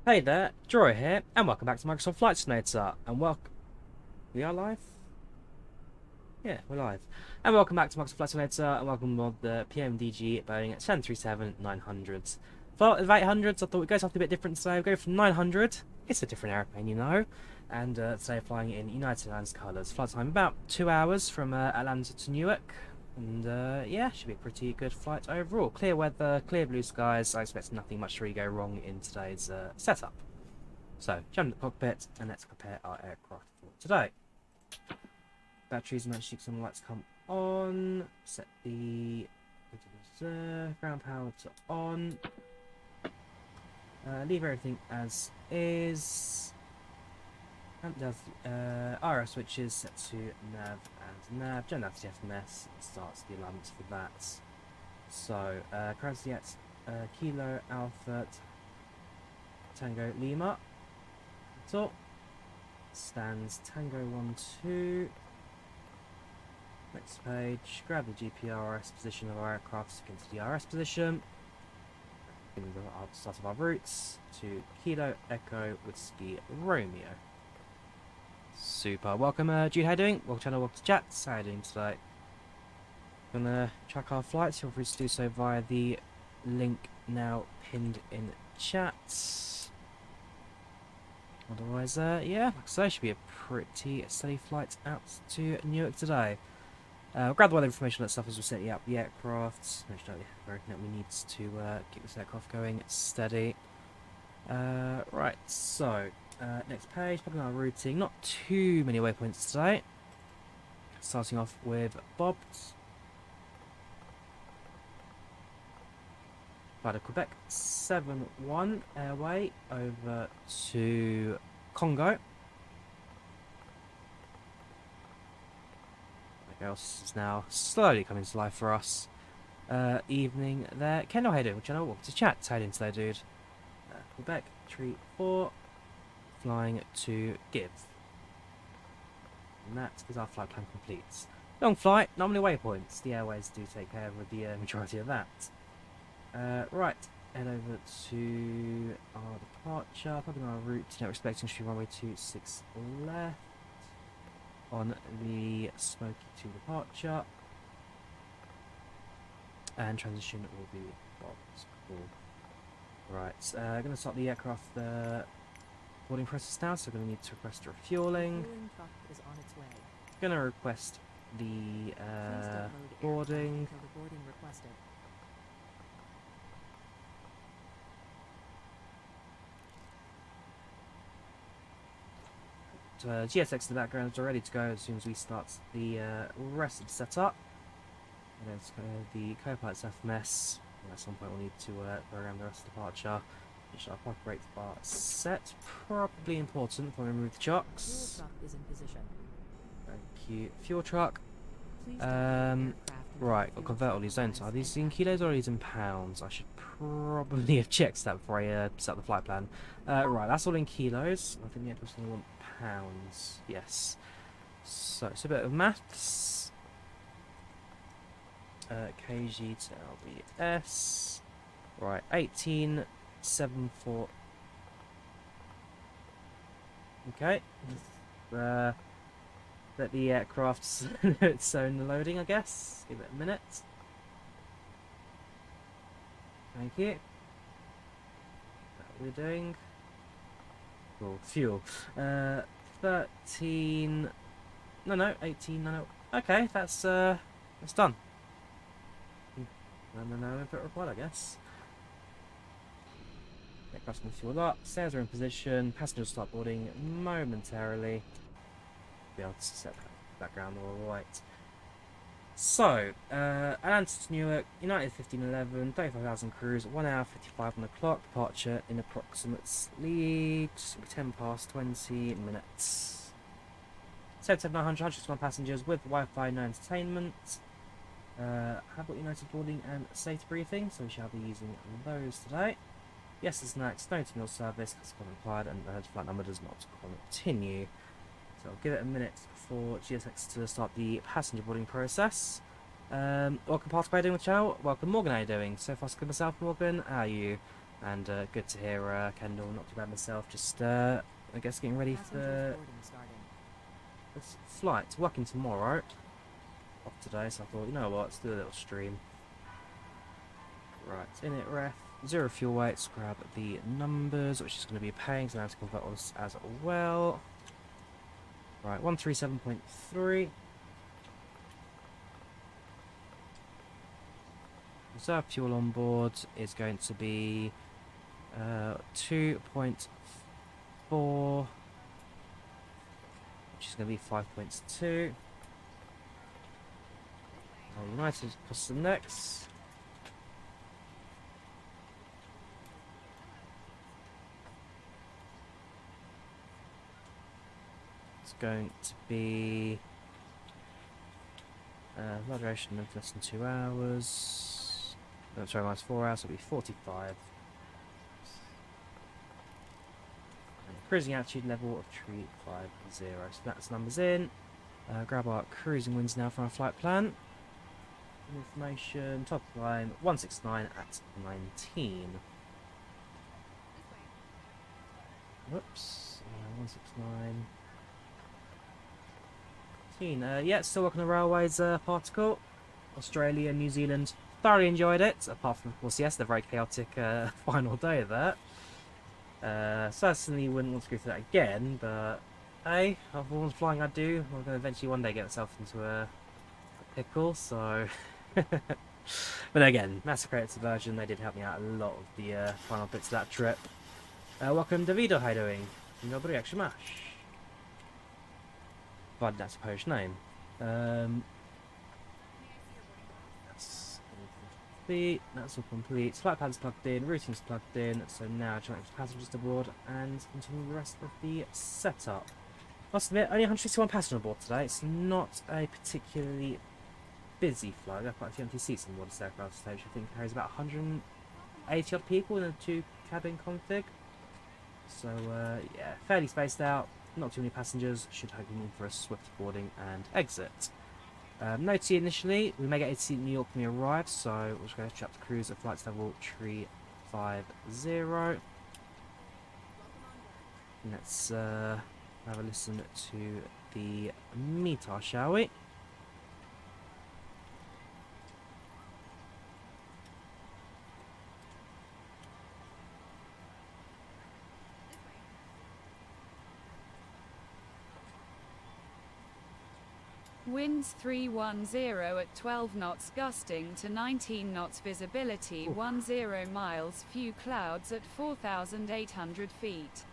Hey there, Drawyah here, and welcome back to Microsoft Flight Simulator. And we are live? Yeah, we're live. And welcome back to Microsoft Flight Simulator, and welcome on the PMDG Boeing 737-900s. For the 800s, I thought we'd go something a bit different today. We'll go from 900. It's a different airplane, you know. And today flying in United Airlines colours. Flight time about 2 hours from Atlanta to Newark. And yeah, should be a pretty good flight overall. Clear weather, clear blue skies. I expect nothing much to really go wrong in today's setup. So, jump in the cockpit and let's prepare our aircraft for today. Batteries and 96 on, lights come on. Set the ground power to on. Leave everything as is. And does RF switches set to nav and nav. Turn that to FMS. Starts the alarms for that. So currently at Kilo Alpha Tango Lima. Top stands Tango 1-2. Next page. Grab the GPRS position of our aircraft against the RS position. I'll start of our routes to Kilo Echo Whiskey Romeo. Super. Welcome, Jude. How you doing? Welcome to the channel, welcome to chat. How are you doing today? Gonna track our flights. Feel free to do so via the link now pinned in chat. Otherwise, yeah, like I say, should be a pretty steady flight out to Newark today. We'll grab the weather information and that stuff as we're setting up the aircraft. Make sure everything that we need to keep this aircraft going steady. Right, so next page, putting our routing. Not too many waypoints today. Starting off with Bob. Flight of Quebec 7-1 airway over to Congo. Else is now slowly coming to life for us. Evening there. Kendall, how you doing? Channel, welcome to chat. How you doing today, dude? Quebec, tree 4, flying to Give. And that is our flight plan complete. Long flight, not many waypoints. The airways do take care of the majority of that. Right, head over to our departure. Probably our route. Now expecting to be runway 26 left. On the Smoky to departure, and transition will be cool. Right, going to start the aircraft boarding process now, so we're going to need to request refueling. Going to request the boarding. GSX in the background is ready to go as soon as we start the rest of the setup. And then the co-pilot's FMS. And at some point we'll need to program the rest of the departure. Make sure our park brake bar set. Probably important before we remove the chocks. Fuel truck is in position. Thank you. Fuel truck. Right, I'll convert all these zones. Are these in kilos or are these in pounds? I should probably have checked that before I set up the flight plan. Right, that's all in kilos. I think the aircraft's going to want pounds. Yes. So it's a bit of maths. KG to LBS. Right, 1874. Okay. Let the aircraft's its own loading, I guess. Give it a minute. Thank you. What we're doing. Cool. Fuel. 13. No, 18. No. Okay, that's done. No input required, I guess. Aircraft's going to fuel up. Sails are in position. Passengers start boarding momentarily. Be able to set that background all right. So, Atlanta to Newark, United 1511, 35,000 crews, 1 hour 55 on the clock, departure in approximately 10 past 20 minutes. 77900, 161 passengers with Wi-Fi, no entertainment. Have got United boarding and safety briefing, so we shall be using those today. Yes, there's no meal service, because it's required, and the flight number does not continue. So I'll give it a minute for GSX to start the passenger boarding process. Welcome, Palit, how are you doing with the channel? Welcome, Morgan, how are you doing? So far, so good myself, Morgan. How are you? And good to hear Kendall, not too bad myself, just I guess getting ready for this flight. Working tomorrow, off today, so I thought, you know what, let's do a little stream. Right, in it ref, 0 fuel weights, grab the numbers, which is going to be paying, so I have to convert us as well. Right, 137.3. Reserve fuel on board is going to be 2.4, which is going to be 5.2. United custom next. It's going to be low duration of less than 2 hours. No, sorry, minus 4 hours, so it'll be 45. And cruising altitude level of 350. So that's numbers in. Grab our cruising winds now from our flight plan. Information, top line 169 at 19. Whoops, 169. Yeah, still working on the railways particle. Australia, New Zealand, thoroughly enjoyed it. Apart from, of course, yes, the very chaotic final day of that. Certainly wouldn't want to go through that again, but hey, of all the flying I do, I'm going to eventually one day get myself into a pickle, so. But again, Master Creator's version, they did help me out a lot of the final bits of that trip. Welcome, Davido, how you doing? Nobody extra mash. Provided that's a Polish name. That's complete. That's all complete. Flight plan's plugged in, routing's plugged in, so now trying to get passengers aboard and continue the rest of the setup. Must admit, only 161 passengers on board today. It's not a particularly busy flight. There are quite a few empty seats on board this aircraft stage. I think it carries about 180 odd people in a 2-cabin config. So yeah, fairly spaced out. Not too many passengers, should hope you need for a swift boarding and exit. No tea initially, we may get a tea in New York when we arrive, so we're just going to check the cruise at flights level 350. Let's have a listen to the meter, shall we? Winds 310 at 12 knots, gusting to 19 knots, visibility 10 miles, few clouds at 4,800 feet.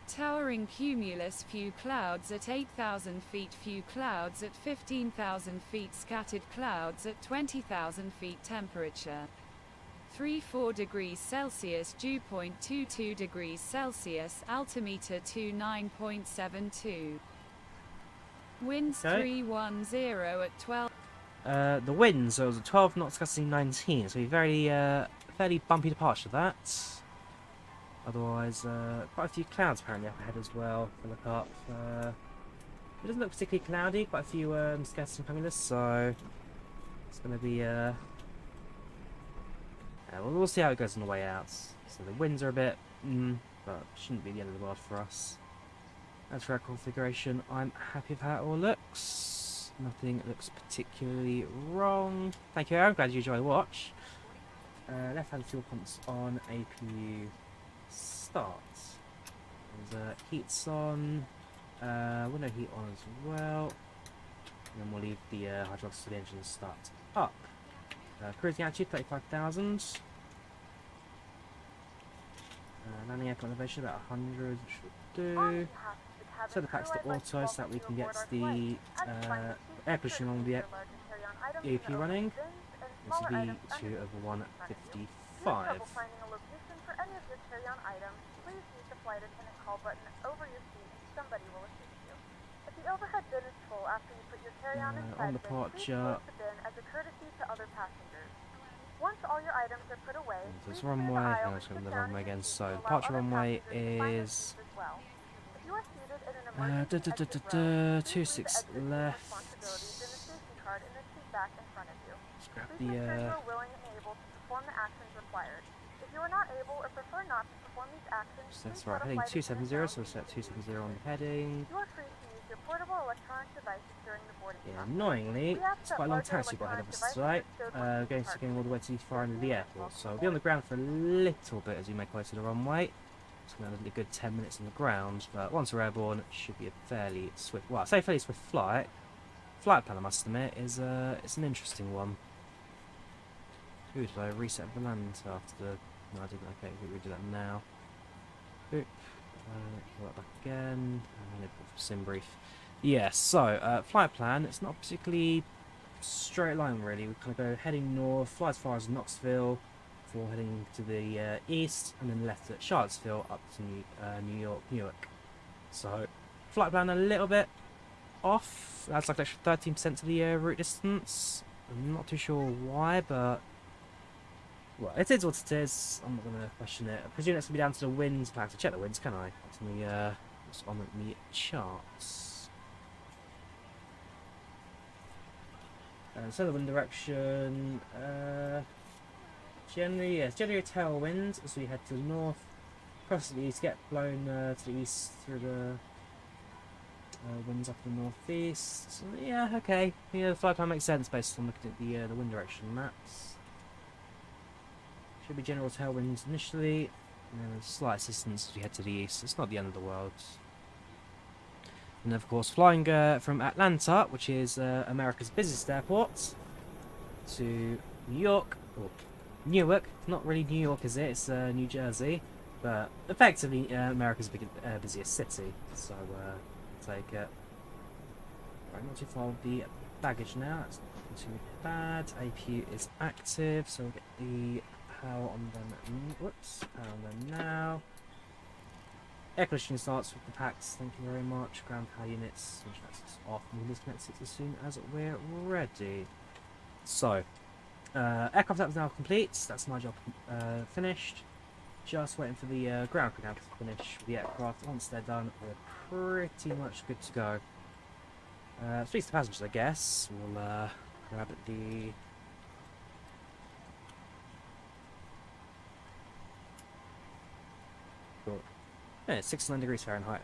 Towering cumulus, few clouds at 8,000 feet, few clouds at 15,000 feet, scattered clouds at 20,000 feet, temperature 34 degrees Celsius, dew point 22 degrees Celsius, altimeter 29.72. Winds 310 at 12. The wind, so it was a 12 knots gusting 19, so very fairly bumpy departure that. Otherwise, quite a few clouds apparently up ahead as well. If I look up, it doesn't look particularly cloudy. Quite a few scattered cumulus, so it's going to be. We'll see how it goes on the way out. So the winds are a bit, but shouldn't be the end of the world for us. As for our configuration, I'm happy with how it all looks. Nothing looks particularly wrong. Thank you, I'm glad you enjoyed the watch. Left-hand fuel pumps on, APU starts. There's heats on, window heat on as well. And then we'll leave the hydraulics to the engine start up. Cruising altitude 35,000. Landing airport elevation about 100 should do. Set the packs to auto so that we can get the air conditioning on the EAP running. This will be to over 155. On departure. Once all your items are put away, there's runway. I'm just going to the runway again. So departure runway is 26 left. Let's grab the perform the actions required. If you are not able or prefer not to perform these actions, So that's please right, let a heading flight attendant 270, know so we'll set 270 on the heading. You are free to use your portable electronic devices during the boarding Yeah, process. annoyingly, We ask it's that quite a long larger taxi got ahead of us electronic today, devices are stowed going once to getting all the way too far into the airport. So we'll be on the ground for a little bit as we make our way to the runway. It's going to be a good 10 minutes on the ground, but once we're airborne, it should be a fairly swift, well, I say fairly swift flight. Flight plan, I must admit, is it's an interesting one. Ooh, did I reset Volanta after the... No, I didn't. Okay, we do that now. Boop. Go back again. And then sim brief. Yeah, so, flight plan, it's not particularly straight line really. We kind of go heading north, fly as far as Knoxville, before heading to the east, and then left at Charlottesville up to New York, Newark. So, flight plan a little bit off. That's like an extra 13% to the route distance. I'm not too sure why, but well, it is what it is. I'm not going to question it. I presume it's going to be down to the winds. I have to check the winds, can I? It's on the charts. So the wind direction. Generally, yes, generally a tailwind as we head to the north. Across the east, get blown to the east through the winds up the northeast. So, yeah, okay. Yeah, the flight plan makes sense based on looking at the wind direction maps. Should be general tailwinds initially, and then a slight assistance as we head to the east. It's not the end of the world. And of course, flying from Atlanta, which is America's busiest airport, to New York, or Newark. Not really New York, is it? It's New Jersey, but effectively America's busiest city. So take it. Right, not too far with the baggage now. It's not too bad. APU is active, so we'll get the power on them. Whoops, power on them now. Air conditioning starts with the packs. Thank you very much. Ground power units. Switch that's off. We'll disconnect it as soon as we're ready. So, aircraft app is now complete. That's my job finished. Just waiting for the ground crew now to finish with the aircraft. Once they're done, we're pretty much good to go. Speaks to passengers, I guess. We'll grab at the. Cool. Yeah, 69 degrees Fahrenheit.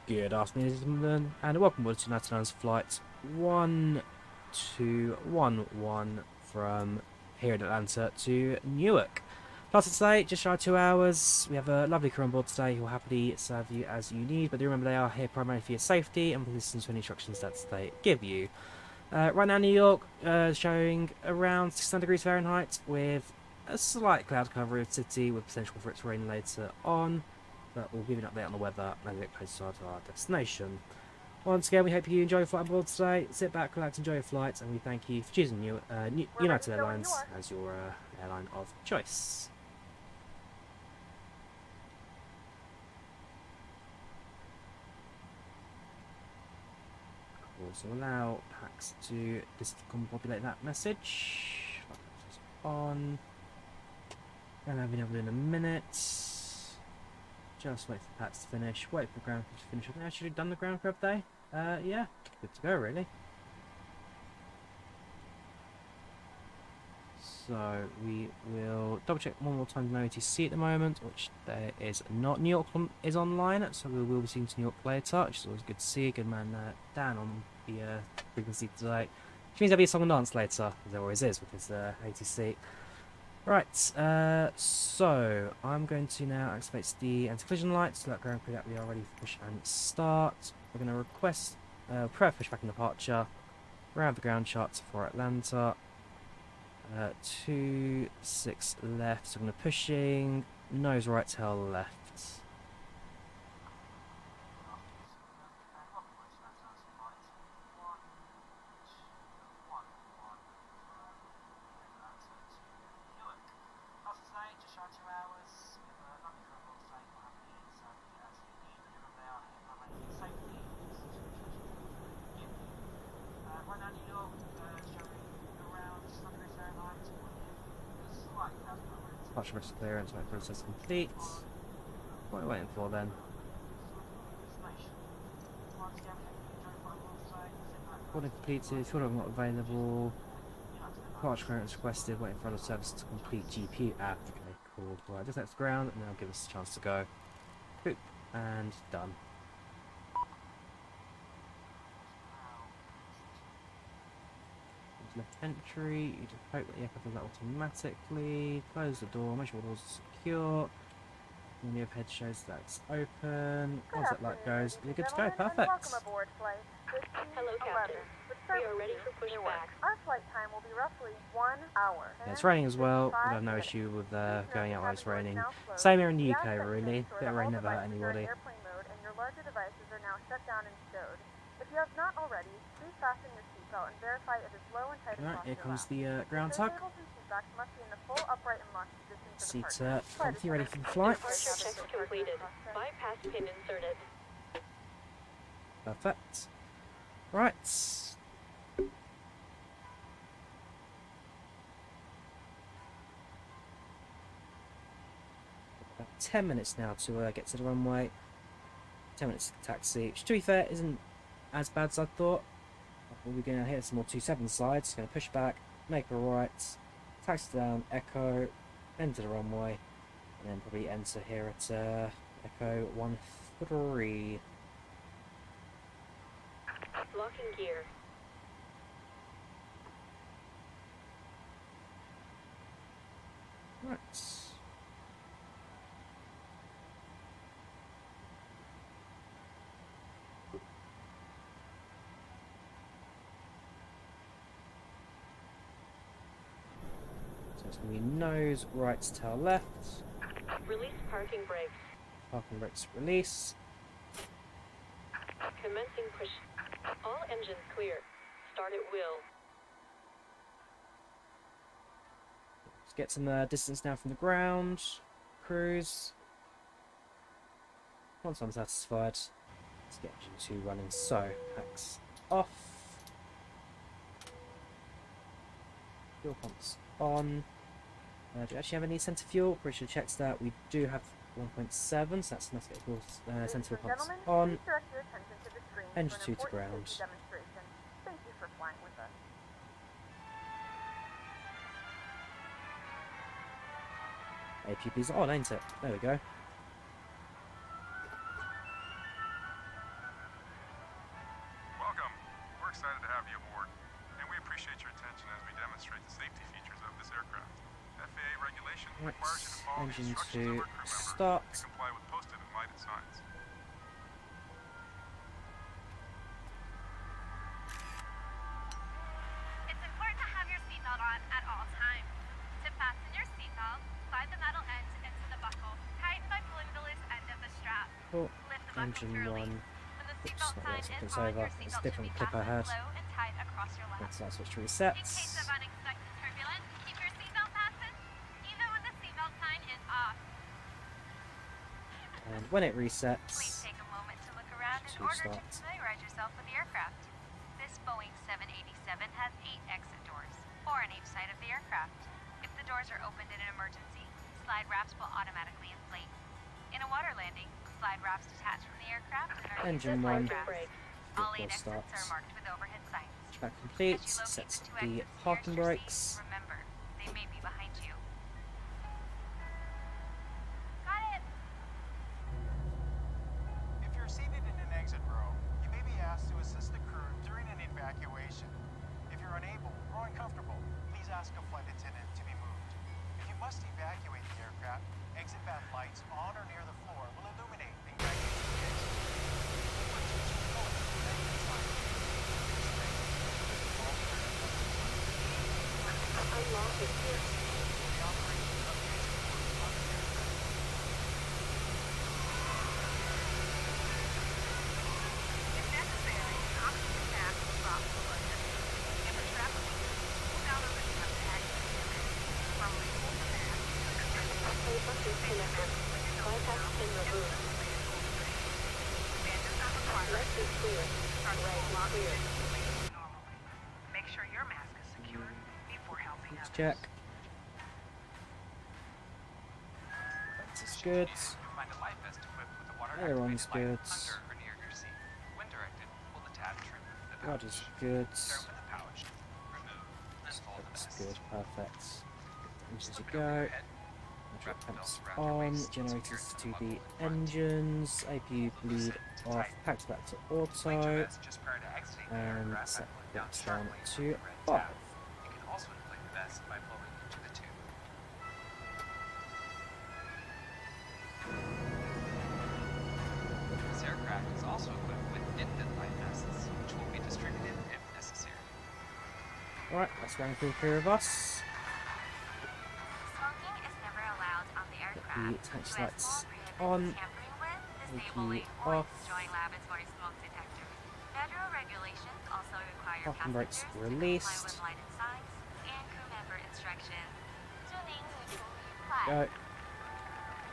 Good afternoon, ladies and gentlemen, and welcome to United Airlines Flight 1211 from here in Atlanta to Newark. Plus today, just shy of 2 hours. We have a lovely crew on board today who will happily serve you as you need, but do remember they are here primarily for your safety and will listen to any instructions that they give you. Right now, New York showing around 69 degrees Fahrenheit with a slight cloud cover of the city with potential for it to rain later on. But we'll give you an update on the weather as we get closer to our destination. Once again, we hope you enjoy your flight on board today. Sit back, relax, enjoy your flights, and we thank you for choosing United Airlines as your airline of choice. Also allow packs to discombobulate that message. On. Gonna have another in a minute. Just wait for the packs to finish. Wait for the ground crew to finish. Have they actually done the ground crew update? Yeah, good to go really. So we will double check one more time. No ATC at the moment, which there is not. New York is online, so we will be seeing to New York later, which is always good to see. Good man Dan on the frequency today, which means there'll be a song and dance later, as there always is with his ATC. Right, so I'm going to now activate the anti-collision lights to let ground crew that we are ready for push and start. We're going to request prayer pushback and departure around the ground charts for Atlanta. 26 left, so I'm going to pushing nose right, tail left. Partial rest clearance, my process complete. What are we waiting for then? Boarding completed, fuel not available. Departure clearance requested, waiting for other service to complete GPU app. Okay, cool. Right, just next ground, and then I'll give us a chance to go. Boop, and done. Left entry, you just hope that the aircraft does that automatically. Close the door, make sure the doors are secure. And the overhead shows that it's open. Once that light goes, you're good to go. Perfect. Welcome aboard flight Hello, Captain. We are ready for pushback. Our flight time will be roughly 1 hour. Yeah, it's raining as well. We have no issue with going out when it's raining. Same here in the UK, really. Bit of rain never hurt anybody. Airplane mode and your larger devices are now shut down and stowed. If you have not already, please fasten your seatbelt and verify it is low and tight Alright, across here your comes lap. the ground tug. Tables and seatbacks must be in the full upright and locked position for Seat departure. comfy, ready for the flight. Departure checks completed. Bypass pin inserted. Perfect. Right. About 10 minutes now to get to the runway. 10 minutes to taxi, which to be fair isn't as bad as I thought. We're going to hit some more 27 slides, going to push back, make a right, taxi down, echo, enter the runway, and then probably enter here at echo 13. Locking gear. Right. So it's going to be nose, right, tail, left. Release parking brakes. Parking brakes release. Commencing push. All engines clear. Start at will. Let's get some distance now from the ground. Cruise. Once I'm satisfied, let's get engine 2 running. So, packs off. Fuel pumps on. Do we actually have any centre fuel? Pretty sure checks that. We do have 1.7, so that's enough to get fuel centre fuel pumps on. Please direct your attention to the screen Engine for an 2 to important ground. safety demonstration. Thank you for flying with us. APP's on, ain't it? There we go. Welcome. We're excited to have you aboard, and we appreciate your attention as we demonstrate the safety features of this aircraft. FAA regulation Right, requires you to follow the engine instructions to of our crew member start. and comply with posted and lighted signs. It's important to have your seatbelt on at all times. To fasten your seatbelt, slide the metal end into the buckle. Tighten by pulling the loose end of the strap. Oh, Lift the buckle engine to 1. release. When the Oops, seatbelt not sign yet, is it's on, over. your It's a seatbelt should different be clip I fastened had. low and tight across your lap. Let's switch to In resets. case of unexpected turbulence, keep your seatbelt fastened, even when the seatbelt sign is off. And when it Please resets, take a moment to look around in to order to start. familiarize yourself with the aircraft. This Boeing 787 has 8 exit doors, 4 on each side of the aircraft. If the doors are opened in an emergency, slide wraps will automatically inflate. In a water landing, slide wraps detach from the aircraft and are used Engine as one. life Parking rafts. brakes. All 8 Full exits starts. are marked with overhead signs. Track As complete, you locate sets the 2 the exits parking nearest your brakes. seat, remember, they may be behind you. Got it! If you're seated in an exit row, you may be asked to assist the crew during an evacuation. If you're unable or uncomfortable, please ask a flight attendant to be moved. If you must evacuate the aircraft, exit path lights on or near the floor will illuminate and guide you to the exit. Put teaching colors to the exit sign. Unlocking gear. The operation of the exit doors on the aircraft. If necessary, oxygen mask will drop below them. If a trap leaks, pull down on the strap to access the vent. Firmly hold the mask and Play buttons connected. Bypass pin removed. Band is not required. Left is clear. Right is clear. Normally. Make sure your mask is secure before helping Let's others. check. This is good. You'll find a life vest equipped with a water Everyone's activated good. light under or near your seat. When directed, pull the tab to remove the pouch. Rudder's good. Start with the pouch. Remove and fold the vest. good, perfect. Engines to go. Pumps on, generators to the engines, APU bleed off, packed back to auto, and set flaps down to 5. You can also inflate the vest by blowing into the tube. This aircraft is also equipped with infant light vests, which will be distributed if necessary. Alright, that's going through the crew of us. Smoking is never allowed on the aircraft. The tax lights on, APU off, Federal regulations also require parking brakes passengers to released. comply with lighted signs and crew member instructions. Go.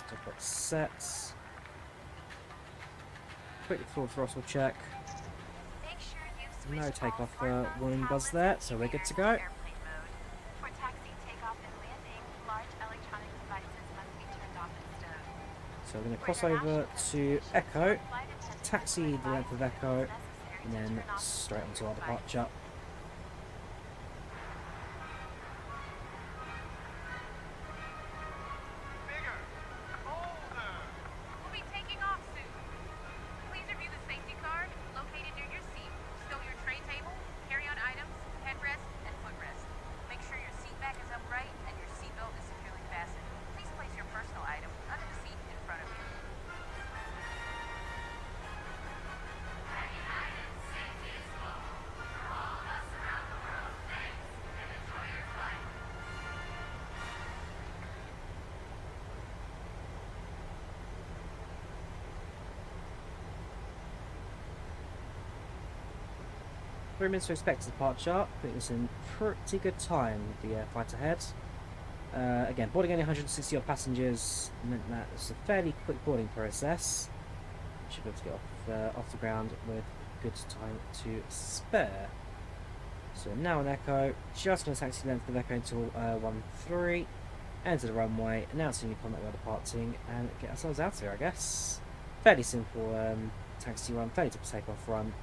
Takeoff sets. Quick full throttle check. Make sure you No switch takeoff all smart phones, warning buzz tablets, there, and so we're good to computers go. to airplane mode. For taxi, takeoff, and landing, large electronic devices must be turned off and stowed. So we're going to cross over to Echo, taxi the length of Echo, and then straight onto our departure. We'll be taking off soon. Please review the safety card located near your seat. Stow your tray table, carry-on items, headrest, and footrest. Make sure your seat back is upright and your seatbelt is securely fastened. Please place your personal item under the seat in front of you. Three minutes to expected departure. I think it was in pretty good time with the flight ahead. Again, boarding only 160 odd passengers meant that it was a fairly quick boarding process. Should be able to get off the ground with good time to spare. So now on Echo, just going to taxi length of Echo until 13, enter the runway, announcing the upon that we're departing, and get ourselves out here, I guess. Fairly simple taxi run, fairly typical takeoff run.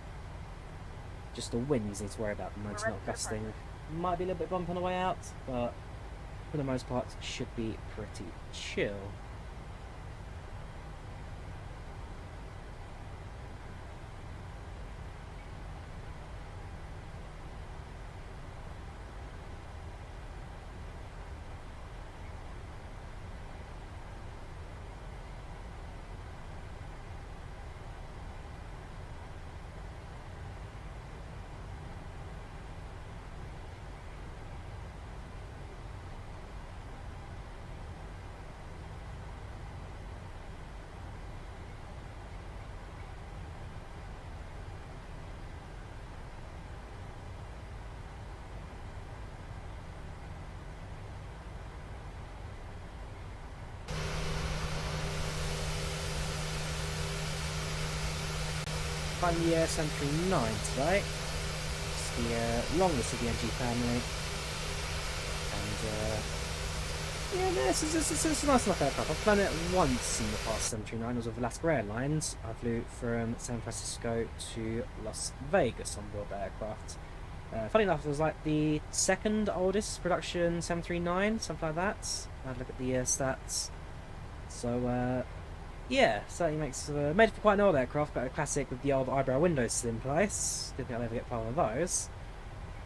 Just the winds need to worry about, the it's not gusting. Might be a little bit bump on the way out, but for the most part, should be pretty chill. Flying the SM39 today. It's the longest of the NG family. And yeah, it's a nice enough aircraft. I've flown it once in the past 739. It was with Alaska Airlines. I flew from San Francisco to Las Vegas on board that aircraft. Funny enough, it was like the second oldest production 739, something like that. I had a look at the stats. So, yeah, certainly made it for quite an old aircraft, but a classic with the old eyebrow windows still in place. Didn't think I'd ever get part of those.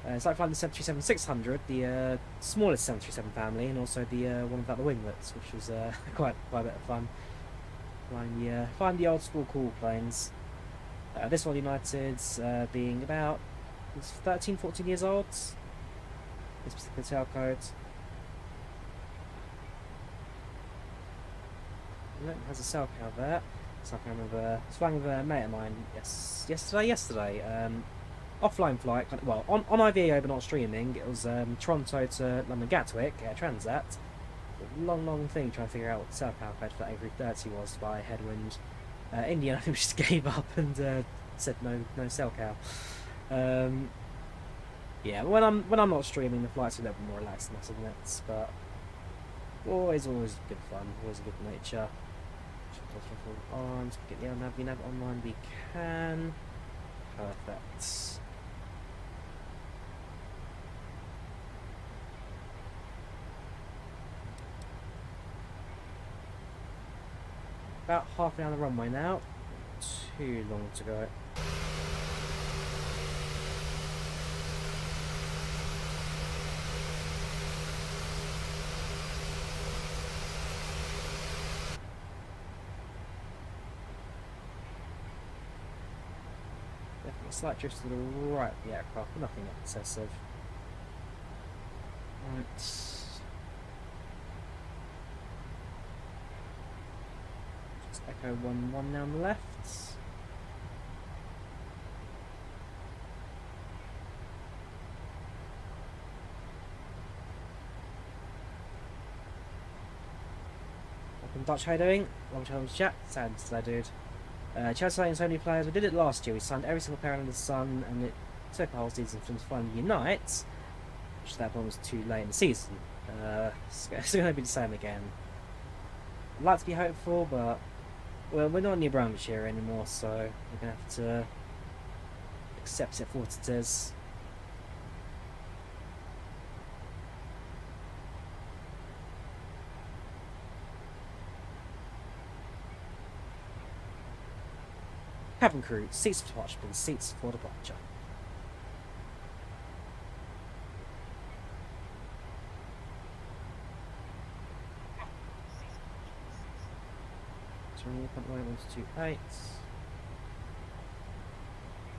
It's like flying the 737-600, the smallest 737 family, and also the one without the winglets, which was quite a bit of fun. Flying the old school cool planes. This one, United's being about 13, 14 years old. This particular tailcode. It has a cell cow there. So I can remember I was flying with a mate of mine yesterday. Offline flight, well, on IVAO but not streaming. It was Toronto to London Gatwick, Transat. Long thing trying to figure out what the cell cow code for that A330 was by headwind. Indian, I think, just gave up and said no cell cow. Yeah, when I'm not streaming, the flight's a little bit more relaxed, I must admit, but always good fun, always a good nature. Arms, get the nav online, we can. Perfect. About half an hour on the runway now. Too long to go. Definitely a slight drift to the right of the aircraft, but nothing excessive. Right. Just Echo 1-1 now on the left. Welcome Dutch, how you doing? Long time chat. Sad to that dude. Chat signing so many players. We did it last year. We signed every single player under the sun, and it took a whole season for them to finally unite, which at that point was too late in the season. It's going to be the same again. I'd like to be hopeful, but well, we're not in New Brampshire anymore, so we're going to have to accept it for what it is. Cabin crew, seats for departure, please. Seats for departure. So 1.128.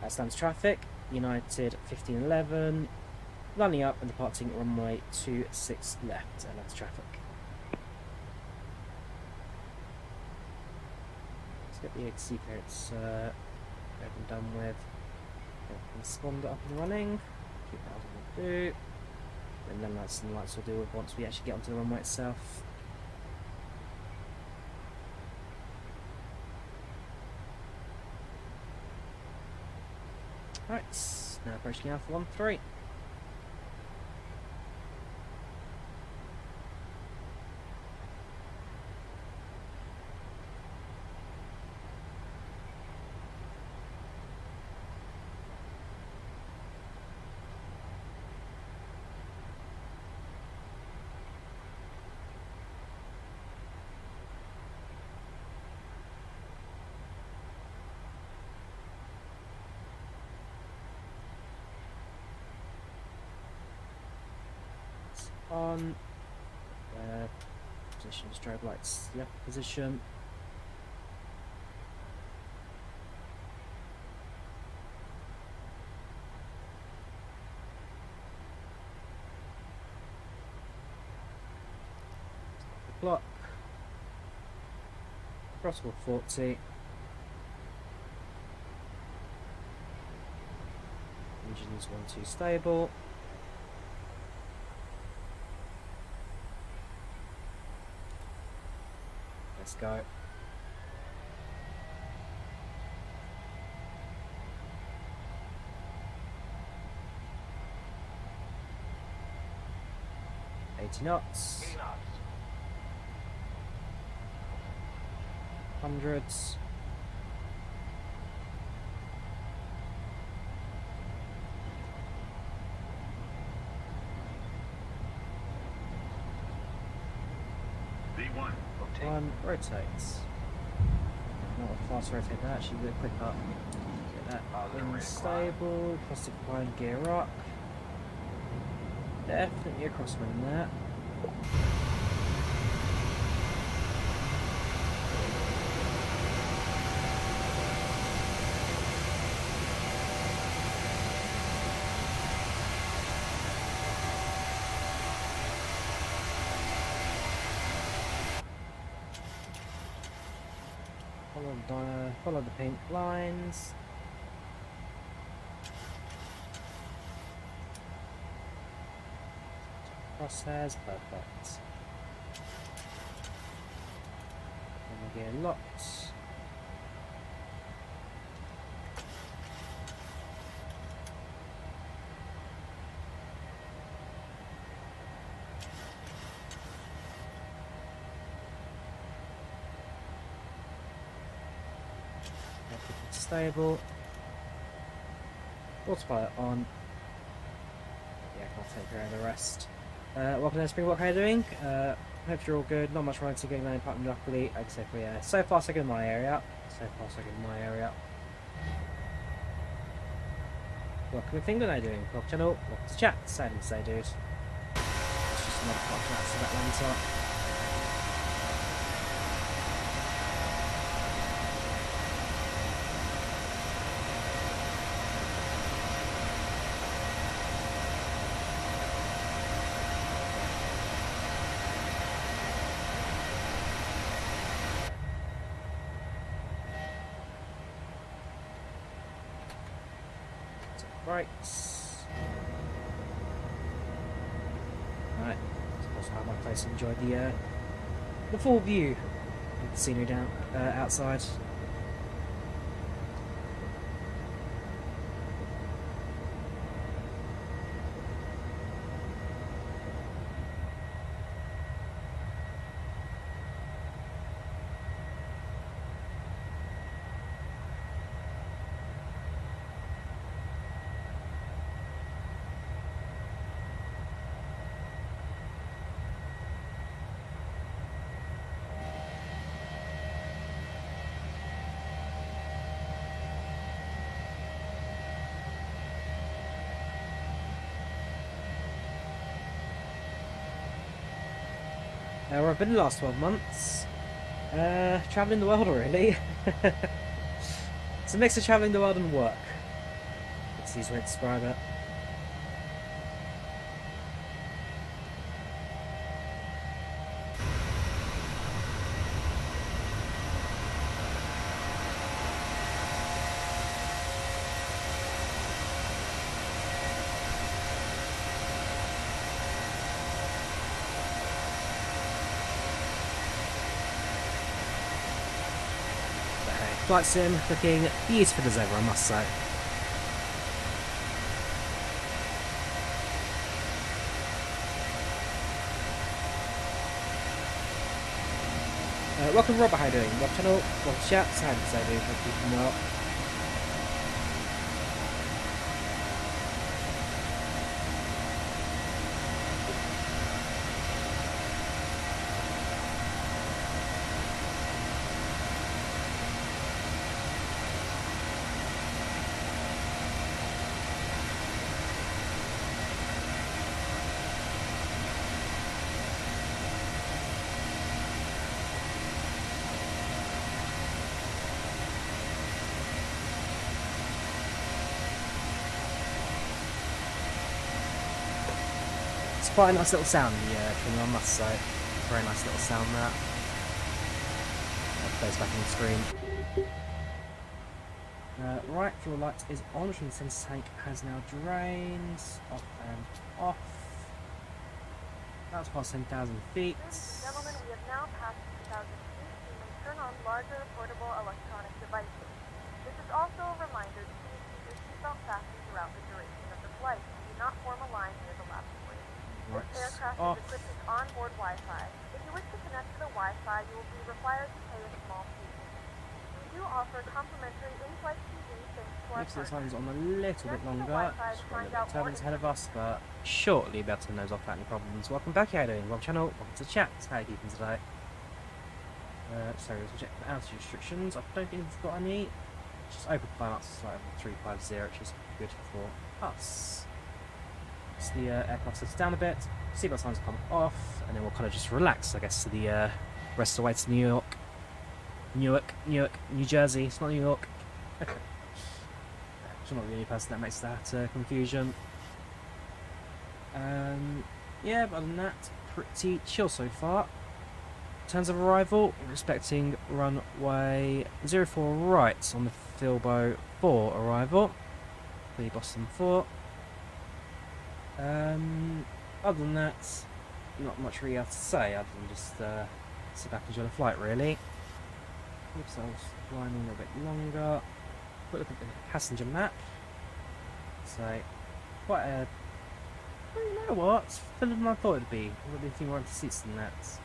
That stands traffic. United 1511. Landing up and departing runway 26 left. And that's traffic. Let's get the AC clearance over and done with. Responder up and running. Keep that as we'll do. And then lights and lights will deal with once we actually get onto the runway itself. Right, now approaching Alpha 1-3. On position, strobe lights left position. The clock. Throttle 40. Engines 1-2 stable. Let's go. Knots. Hundreds. One rotates. Not a fast rotate, but actually a bit quicker. Get that wing stable, plastic line gear up. Definitely a crosswind there. Follow the pink lines. Crosshairs, perfect. And we get locked. Stable. Autopilot on. Yeah, I can't take care of the rest. Welcome to Springbok, how are you doing? Hope you're all good. Not much running to getting around apart from luckily. Except for yeah, so far so good in my area. Welcome to England, how you doing? Welcome channel. Welcome to chat. Sad to say, dude. It's just another podcast of Atlanta. Right. Right. Suppose I have my place to enjoy the full view of the scenery down outside. Where I've been the last 12 months, travelling the world really. It's a mix of travelling the world and work. That's the easiest way to describe it. Flight sim looking beautiful as ever, I must say. Welcome Robert, how you doing? Welcome channel, welcome to chat, how do you say, dude? Hope you're keeping well. Quite a nice little sound, the trim, I must say. Very nice little sound that. That plays back on the screen. Right, fuel light is on, which means the sensor tank has now drained. Off and off. That's past 10,000 feet. Ladies and gentlemen, we have now passed 10,000 feet. You may turn on larger portable electronic devices. This is also a reminder to please keep your seatbelt fastened throughout the duration of the flight. Do not form a line near the laptop. This aircraft is equipped with onboard Wi-Fi. If you wish to connect to the Wi-Fi, you will be required to pay a small fee. We do offer complimentary in-flight TV thanks to our Looks like partners. the time's on a little bit longer. Just got a little bit of turbulence ahead of us, but shortly be able to turn those off without any problems. Welcome back, how you doing? Welcome channel, welcome to chat. How are you keeping today? So let's check the altitude restrictions. I don't think we've got any. Just open climb up to flight 350, which is good for us. So the aircraft sits down a bit, seatbelt signs come off, and then we'll kind of just relax, I guess, to the rest of the way to Newark, New Jersey. It's not New York. I'm not the only person that makes that confusion. Yeah, but other than that, pretty chill so far. In terms of arrival, we're expecting runway 04 right on the Filbo 4 arrival. The Boston 4. Other than that, not much really else to say other than just sit back and enjoy the flight really. Keep ourselves flying a little bit longer. Quick look at the passenger map. So, quite a... Well, you know what? It's fuller than I thought it'd be. There'll be a few more empty seats than that. So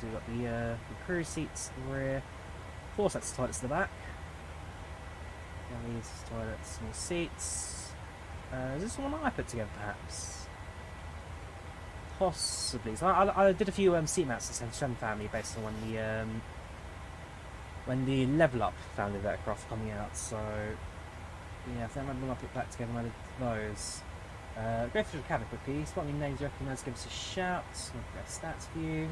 we've got the crew seats in the rear. 4 sets of toilets in the back. These toilets, small seats. Is this the one I put together, perhaps? Possibly. So I did a few seat maps in the Sun family based on when the Level Up family of aircraft coming out. So yeah, I think I might put it back together and I did those. Go through the cabin quickly. Spot any names you recognise, give us a shout. Look at their stats view.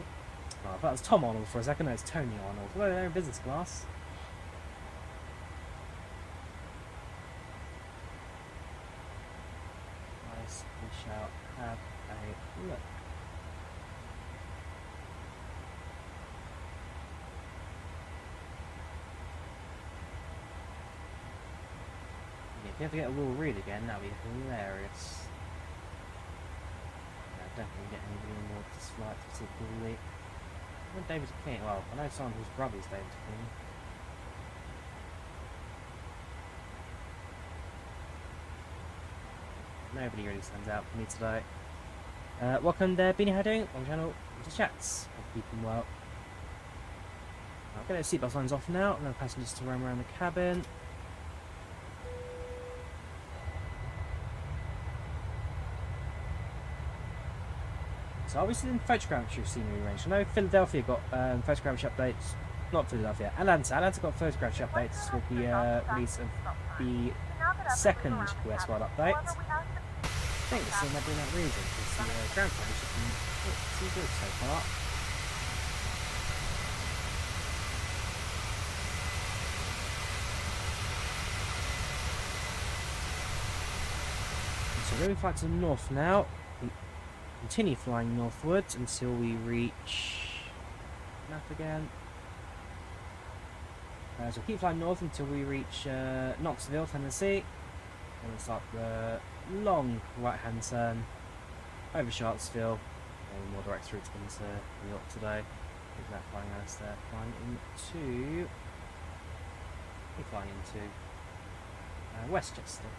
Oh, I thought it was Tom Arnold for a second. No, it's Tony Arnold. Well, they're in business class. Nice. We shall have a look. If you have to get a Will Reed again, that would be hilarious. Yeah, definitely get anybody on board this flight particularly. Well, David King, well, I know someone whose brother's David King. Nobody really stands out for me today. Welcome there, Beanie, how you doing? On the channel, to chats. Hope you're keeping well. I'll get those seatbelt signs off now, and then passengers to roam around the cabin. So obviously in photogrammetry scenery range. I know Philadelphia got photogrammetry updates. Not Philadelphia, Atlanta. Atlanta got photogrammetry updates with the release of the second US World update. I think it's still maybe in that region because the ground conditions have been pretty good so far. So we're going to fly to the north now. Continue flying northwards until we reach map again. So keep flying north until we reach Knoxville, Tennessee. And we'll start the long right-hand turn over Charlottesville. And more direct route into New York today. Look at that flying out there, flying into Westchester.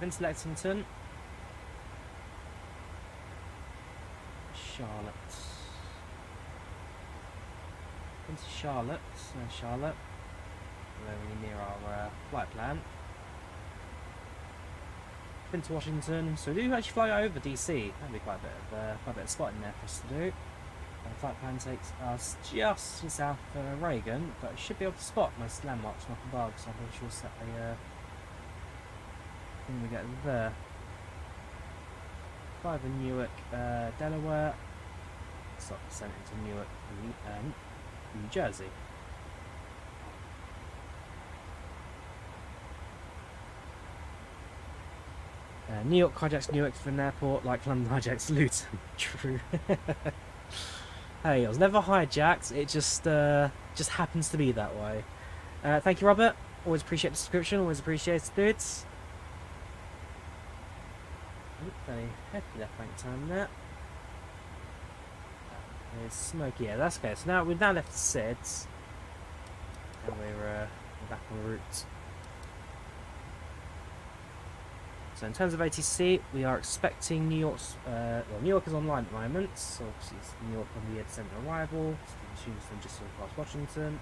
Into Lexington, Charlotte, into Charlotte, Charlotte, we're really near our flight plan. Into Washington, so we do actually fly over DC. That'd be quite a bit of spotting there for us to do. Flight plan takes us just south of Reagan, but it should be able to spot most landmarks from up above. So I'm pretty sure set a. When we get there, fly over Newark, Delaware, stop descent into Newark, New Jersey. New York hijacks Newark for an airport like London hijacks Luton. True. Hey, it was never hijacked. It just happens to be that way. Thank you, Robert. Always appreciate the subscription. Always appreciate it, dudes. Very hefty left bank time there. There's smoke, yeah, that's okay. So now we've left the SIDS and we're back on route. So in terms of ATC, we are expecting New York's well, New York is online at the moment, so obviously it's New York on the descent arrival, Houston just past Washington.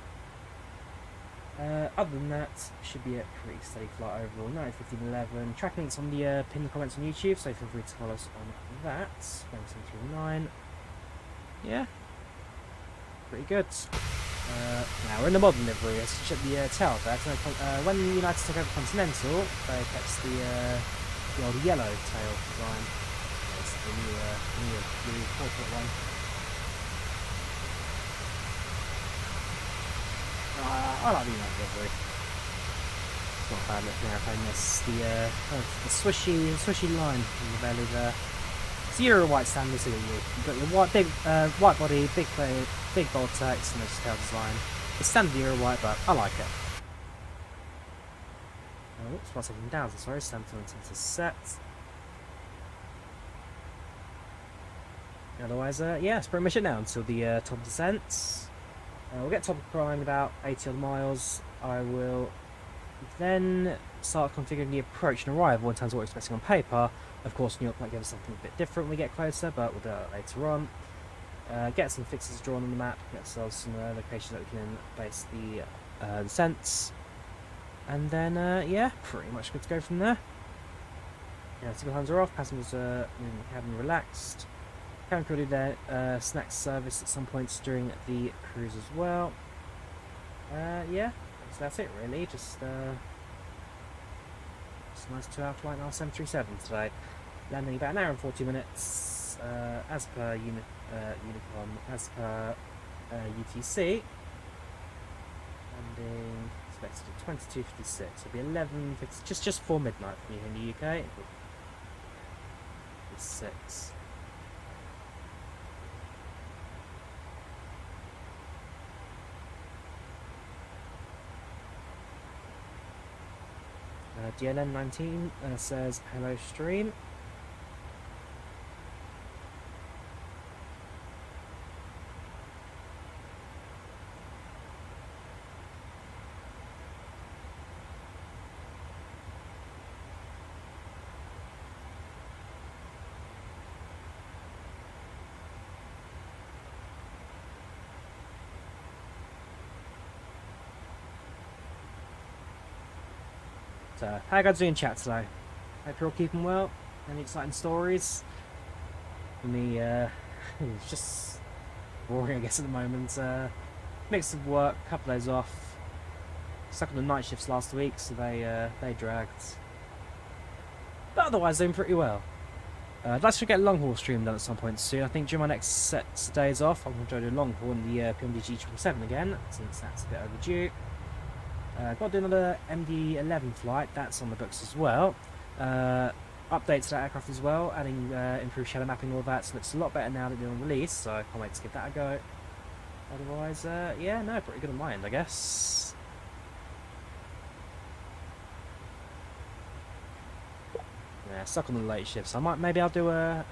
Other than that, should be a pretty steady flight overall. 9:15:11. Track links on the pinned comments on YouTube, so feel free to follow us on that. 739. Yeah, pretty good. Now we're in the modern livery. Let's check the tail there. When United took over Continental, they kept the old yellow tail design. It's the new blue corporate one. I like the United livery. It's not a bad looking airplane. This the swishy line in the belly there. It's Euro white standard, isn't it? You've got your white body, big bold text, and this tail design. It's standard Euro white, but I like it. Oops, 1,000. Sorry, stand to set. Otherwise, yeah, that's pretty much it now until the top descents. We'll get top of climb about 80 odd miles. I will then start configuring the approach and arrival in terms of what we're expecting on paper. Of course, New York might give us something a bit different when we get closer, but we'll do that later on. get some fixes drawn on the map, get ourselves some locations that we can base the descents, and then yeah, pretty much good to go from there. Yeah, signal hands are off, passengers are in the cabin relaxed. Cabin crew do their snack service at some points during the cruise as well. Yeah, so that's it really, just a nice 2-hour flight on our 737 today. Landing about an hour and 40 minutes, as per Unicom, as per UTC. Landing expected at 22:56. It'll be 11:50, just before midnight for me here in the UK. 6. DLN19 says hello stream. So, how you guys doing in chat today? Hope you're all keeping well. Any exciting stories? For me, it's just boring, I guess, at the moment. Mix of work, couple days off. Stuck on the night shifts last week, so they dragged. But otherwise, doing pretty well. I'd like to get a long haul stream done at some point soon. I think during my next set of days off, I'm going to try to do a long haul in the PMDG 777 again, since that's a bit overdue. Got to do another MD-11 flight, that's on the books as well. Updates to that aircraft as well, adding improved shadow mapping and all that, so it looks a lot better now than on release, so I can't wait to give that a go. Otherwise, yeah, no, pretty good on my end, I guess. Yeah, stuck on the late shifts. Maybe I'll do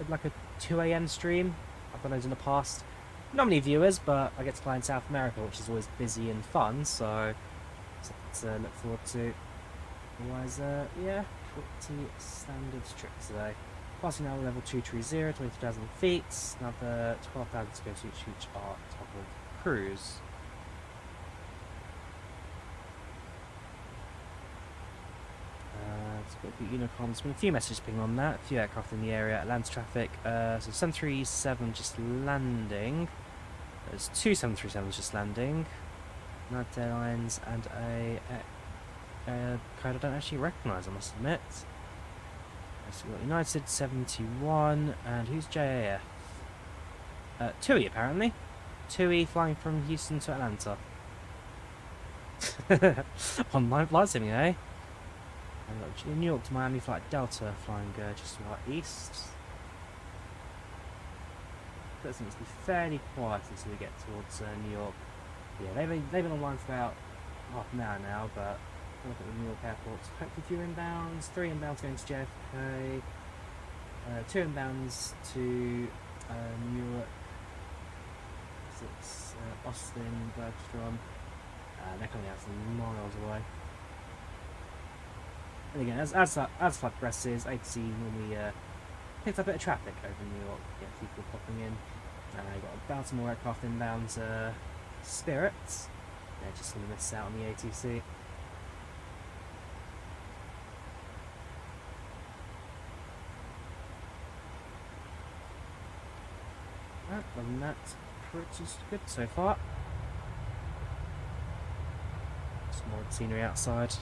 like a 2 AM stream. I've done those in the past. Not many viewers, but I get to fly in South America, which is always busy and fun, so something to look forward to. Otherwise, yeah, pretty standard trip today. Passing now level 230, 23,000 feet, another 12,000 to go to each our top of cruise. It's got the Unicom. There's been a few messages pinging on that, a few aircraft in the area, Atlantis traffic. So 737 just landing. There's 2 737s just landing. United Airlines and a code I don't actually recognise, I must admit. So we've got United 71, and who's JAF? TUI apparently. TUI flying from Houston to Atlanta. Online flight simming, eh? And we've got New York to Miami flight Delta flying just to our east. That seems to be fairly quiet until we get towards New York. Yeah, they've been online for about half an hour now, but look at the New York airport. Hopefully 2 inbounds, 3 inbounds going to JFK, 2 inbounds to Newark, 6 Austin, Bergstrom. They're coming out from miles away. And again, as flight progresses, ATC normally picks up a bit of traffic over New York. Get people popping in. You've got a Baltimore aircraft inbound Spirits. They're just going to miss out on the ATC. Other than that, pretty good so far. Some more scenery outside.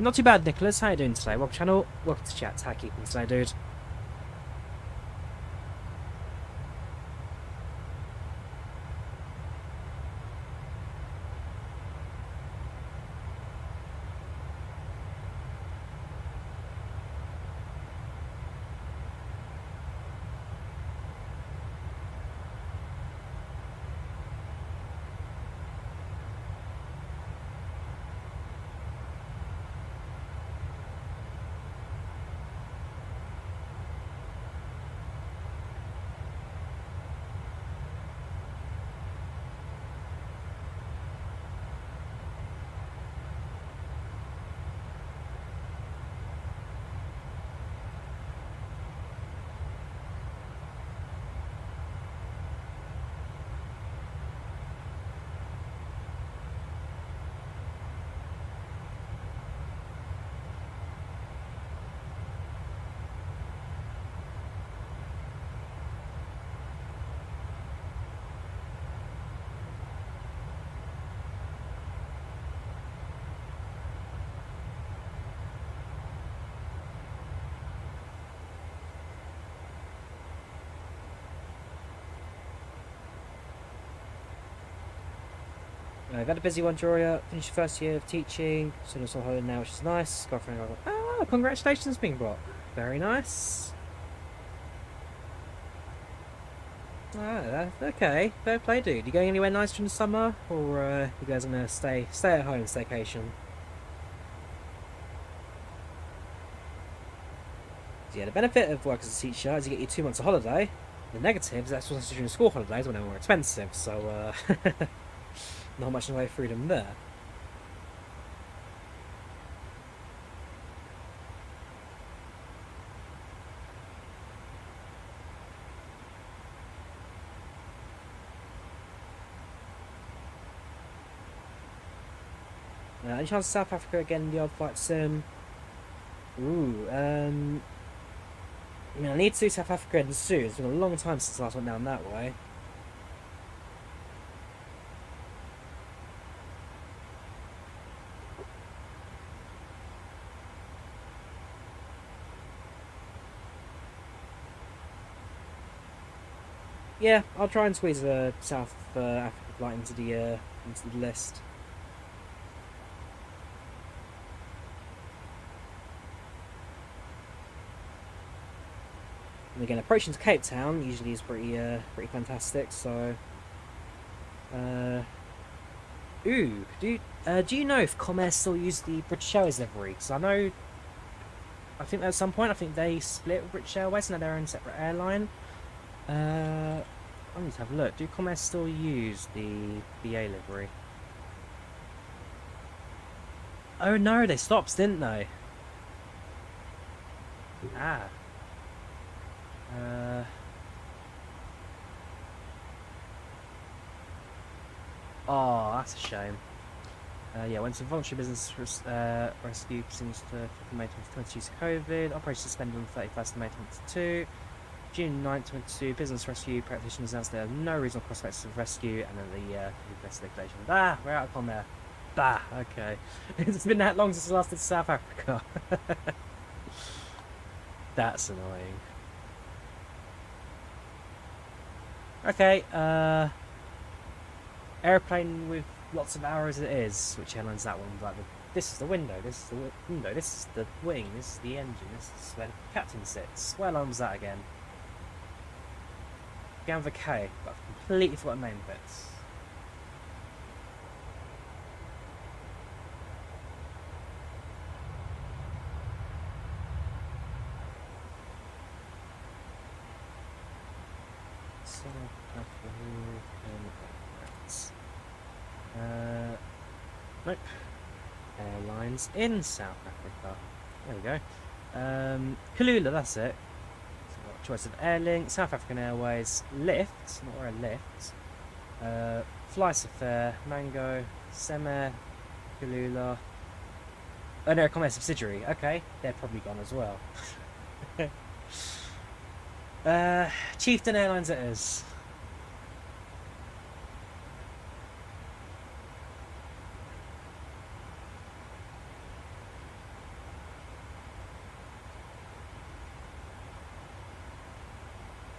Not too bad, Nicholas. How you doing today? Welcome to the channel. Welcome to chat. How you keeping today, dude? I've had a busy one, Drawyah. Finished your first year of teaching. Soon as I'm home now, which is nice. Girlfriend, oh, congratulations, being brought. Very nice. Ah, okay. Fair play, dude. You going anywhere nice during the summer, or you guys gonna stay at home, staycation? So yeah, the benefit of work as a teacher is you get your 2 months of holiday. The negative is that's also during school holidays when they're more expensive. So not much in the way of freedom there. Any chance of South Africa again, the old flight sim? Ooh, I mean, I need to do South Africa again soon. It's been a long time since I last went down that way. Yeah, I'll try and squeeze a South Africa flight into the list. And again, approaching to Cape Town usually is pretty fantastic. So, ooh, do you know if Comair still use the British Airways livery? Because I think at some point they split with British Airways and had their own separate airline. I need to have a look. Do Comair still use the BA livery? Oh no, they stopped, didn't they? Ah. Oh, that's a shame. Yeah, went to voluntary business rescue since the 5th of May 2022 to COVID. Operation suspended on the 31st of May 2022. June 9th, 2022, business rescue practitioners announced there are no reasonable prospects of rescue, and then the investigation. Ah, we're out of Comair. Bah, okay. It's been that long since I last did South Africa. That's annoying. Okay, airplane with lots of arrows it is. Which airline's that one? Like this is the window, this is the window, this is the wing, this is the engine, this is where the captain sits. Where was that again? Began with a K, but I've completely forgotten the name of it. Nope. Airlines in South Africa. There we go. Kulula, that's it. So got a choice of Airlink, South African Airways, Lift, not where I lift. FlyLive, Mango, Semair, Kulula. Oh no, Comair subsidiary. Okay, they're probably gone as well. Chieftain Airlines it is.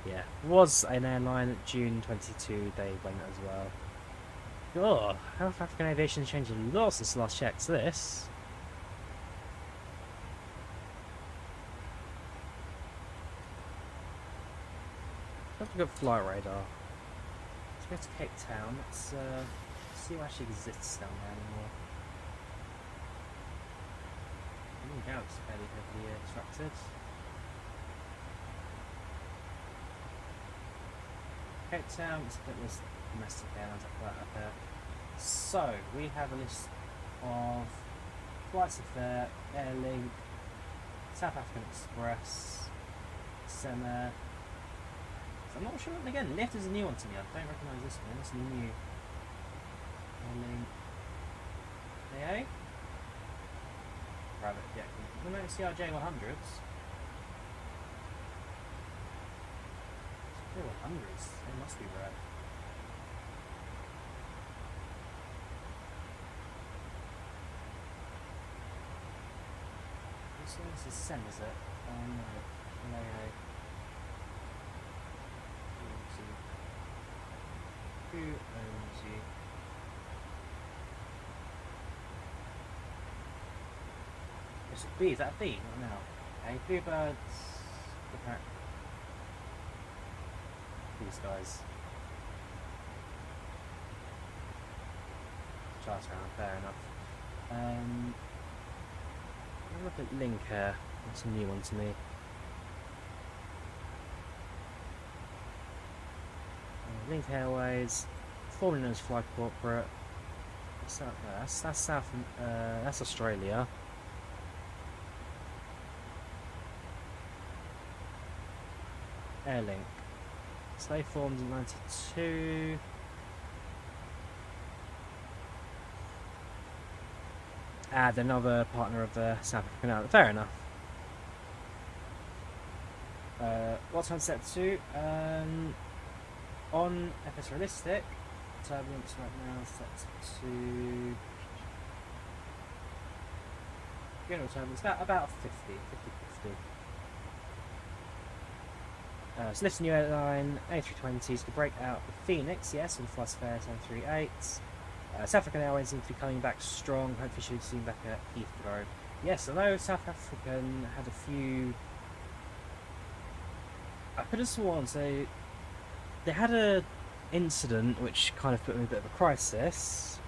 Yeah, was an airline at June 22, they went as well. Oh, South African aviation has changed a lot since the last checked this. Let's look at flight radar. Let's go to Cape Town. Let's see what actually exists down there anymore. It's fairly heavily obstructed. Cape Town, let's put this domestic airlines up there. So, we have a list of FlightControlReplay, Airlink, South African Express, Semair. So I'm not sure, again, Lift is a new one to me, I don't recognise this one, it's new. Airlink, AA? Rabbit, yeah, we know CRJ 100s. 100s, they must be rare. This is SEM, is it? Oh no, who owns you? What's a bee? Is that a bee? Not now. Okay, bluebirds. These guys. Charge around, fair enough. Look at Link here. That's a new one to me. Link Airways, formerly known as Fly Corporate. That's South. That's Australia. Airlink. So they formed in '92. Add another partner of the South African Airlines. Fair enough. What time set to? On FS Realistic, turbulence right now set to general turbulence about 50. So lifts a new airline, A320s to break out the Phoenix, yes, and FlightControlReplay 738. South African Airways seems to be coming back strong. Hopefully she'll be seen back at Heathrow. Yes, although South African had a few... I could have sworn, so they had a incident which kind of put them in a bit of a crisis.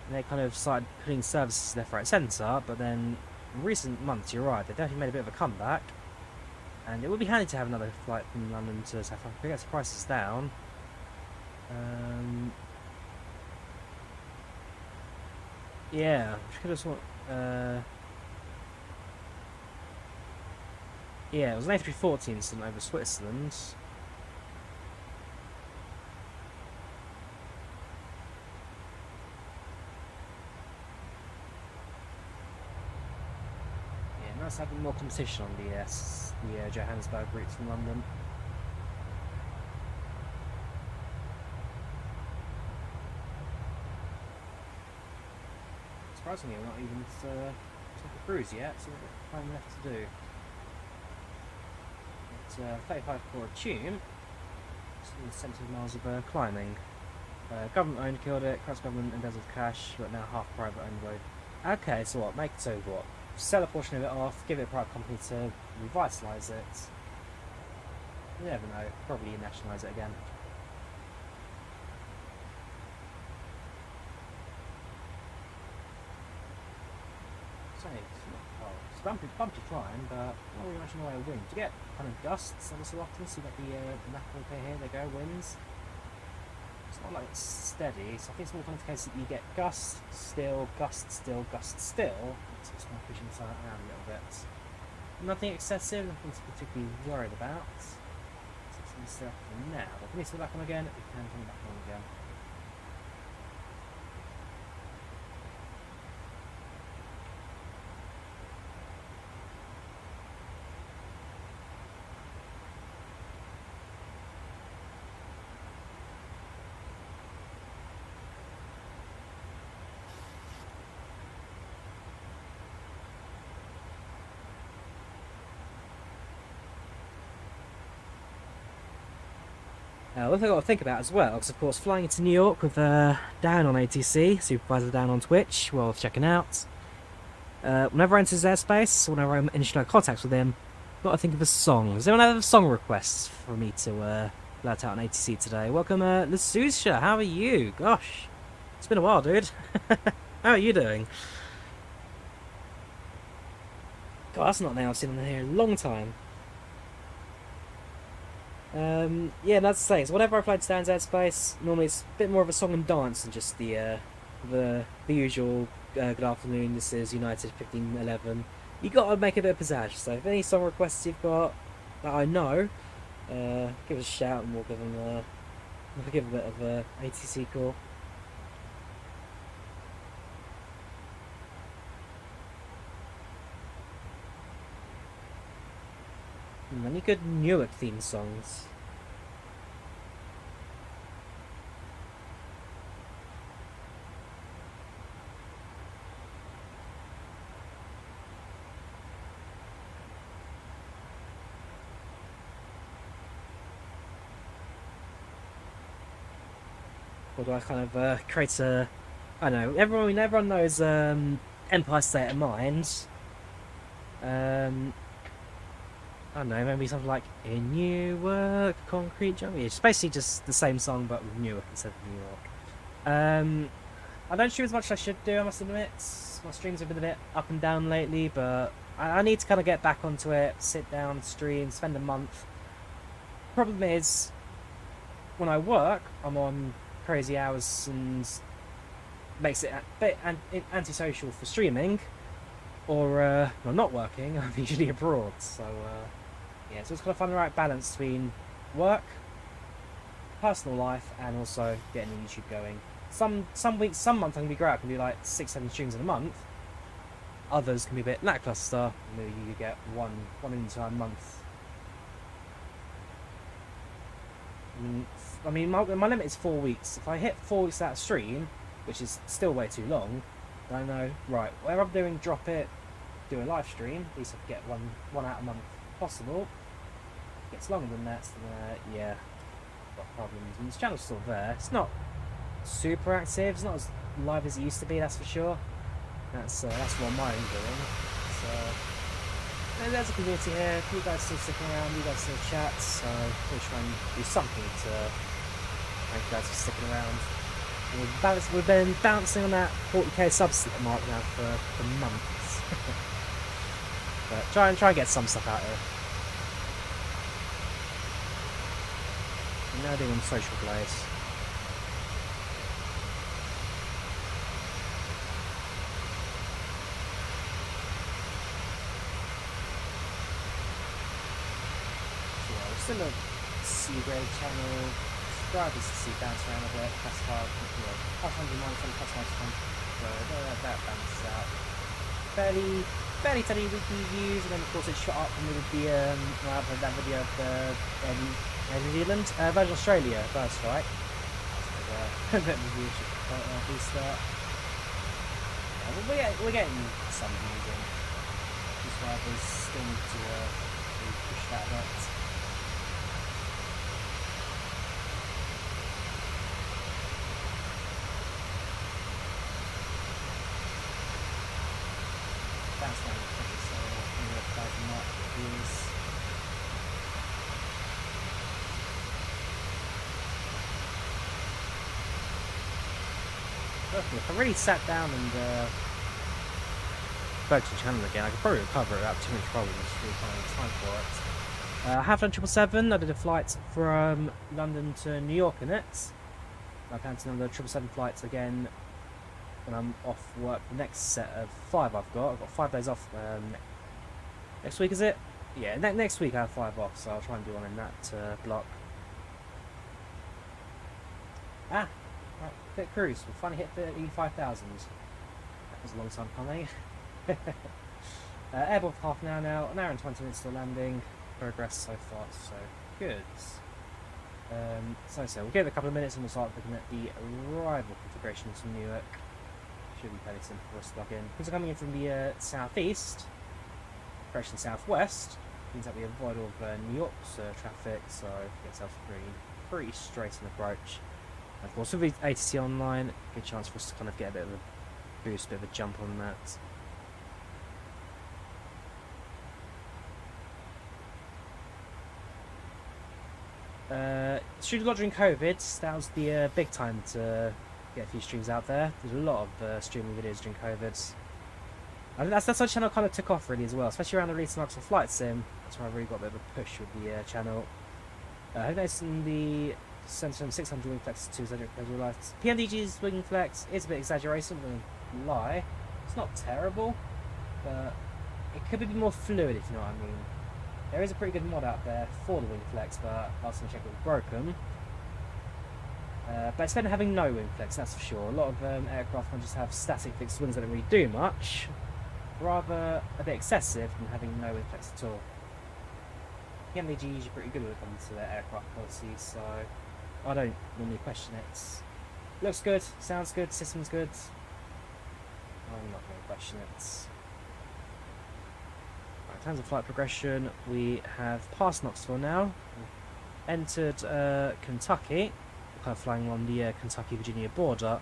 And they kind of started putting services left, right, centre, but then in recent months, you're right, they've definitely made a bit of a comeback. And it would be handy to have another flight from London to South Africa, get the prices down. Yeah, I could have sworn. Yeah, it was an A340 incident over Switzerland. Yeah, nice having more competition on the Johannesburg route from London. Surprisingly, we're not even took a cruise yet, so we've got time left to do. It's 35 for a tune. It's 70 miles of climbing. Government owned, killed it. Cross government embezzled cash, but now half private owned road. Okay, so what? Sell a portion of it off, give it a private company to revitalise it. You never know. Probably nationalise it again. It's bumpy climb, but not really much in the way of wind. You get kind of gusts every so often, so you got the map okay here, there go, winds. It's not like it's steady, so I think it's more kind of the case that you get gust, still, gust, still, gust, still. So it's kind of pushing this around a little bit. Nothing excessive, nothing to particularly worried about. So it's going to stay up for now. But if we need to go back on again, we can come back on again. One thing I've got to think about as well, because of course flying into New York with Dan on ATC, supervisor Dan on Twitch, well checking out. Whenever I enter his airspace, whenever I'm in contact with him, I've got to think of a song. Does anyone have song requests for me to blurt out on ATC today? Welcome, Lasusha, how are you? Gosh, it's been a while, dude. How are you doing? God, that's not now I've seen him here in a long time. Yeah, that's the same. So whenever I fly to Dan's airspace, normally it's a bit more of a song and dance than just the usual good afternoon, this is United 1511. You got to make a bit of pizzazz. So if any song requests you've got that I know, give us a shout and we'll give a bit of a ATC call. Any good Newark theme songs? Or do I kind of create a... I don't know, everyone knows Empire State of Mind. I don't know, maybe something like In Newark, Concrete Jungle. It's basically just the same song but with Newark instead of New York. I don't stream as much as I should do, I must admit. My streams have been a bit up and down lately, but I need to kind of get back onto it, sit down, stream, spend a month. Problem is, when I work, I'm on crazy hours and makes it a bit antisocial for streaming. Or, when I'm not working, I'm usually abroad, so, yeah, so it's got to find the right balance between work, personal life, and also getting the YouTube going. Some weeks, some months I can be great, I can do like 6-7 streams in a month. Others can be a bit lackluster, maybe you get one entire month. I mean, my limit is 4 weeks. If I hit 4 weeks out of stream, which is still way too long, then I know, right, whatever I'm doing, drop it, do a live stream, at least I can get one out a month possible. If it gets longer than that, then yeah, got problems. And this channel's still there. It's not super active, it's not as live as it used to be, that's for sure. That's what I'm doing. So there's a community here, you guys still sticking around, you guys still chat, so we'll try and do something to thank you guys for sticking around. We've been bouncing on that 40k subs mark now for months. But try and get some stuff out here. I'm now doing social plays. So yeah, we're still a C-grade channel. Subscribers to see bounce around a bit, plus 500 months and plus 500, so that balances out. Fairly steady weekly views, and then of course it shot up and with the I've heard that video of New Zealand, Virgin Australia first, right? So, a bit of a view restart. Yeah, we're getting some views in. Subscribers still need to push that a bit. That's why we're pretty so we're at 1,000 mark views. Look, if I really sat down and spoke to the channel again, I could probably recover it without too much problems. Just really finding time for it. I have done 777. I did a flight from London to New York in it. I plan to do another 777 flights again when I'm off work. The next set of 5 I've got 5 days off next week, is it? Yeah, next week I have 5 off, so I'll try and do one in that block. Right, Fit Cruise, we finally hit 35,000. That was a long time coming. Airborne for half an hour now, an hour and 20 minutes to landing. Progress so far, so good. So we'll give it a couple of minutes and we'll start looking at the arrival configurations from Newark. Should be fairly simple for us to plug in. Because we're coming in from the southeast, direction southwest, means that we avoid all of New York's traffic, so get ourselves pretty straight an approach. And of course, with the ATC online, good chance for us to kind of get a bit of a boost, a bit of a jump on that. Stream a lot during COVID, that was the big time to get a few streams out there. There's a lot of streaming videos during COVID. And that's why the channel kind of took off really as well, especially around the release of Microsoft Flight Sim. That's where I really got a bit of a push with the channel. I've noticed in the 600 wing flex to realised PMDG's wing flex is a bit exaggerated, I'm going to lie. It's not terrible, but it could be more fluid if you know what I mean. There is a pretty good mod out there for the wing flex, but last time I checked it was broken. But it's better than having no wing flex, that's for sure. A lot of aircraft can just have static fixed wings that don't really do much. Rather a bit excessive than having no wing flex at all. PMDG is usually pretty good when it comes to their aircraft policies, so I don't normally question it. Looks good, sounds good, system's good. I'm not going to question it. In terms of flight progression, we have passed Knoxville now, entered Kentucky, we're kind of flying on the Kentucky-Virginia border.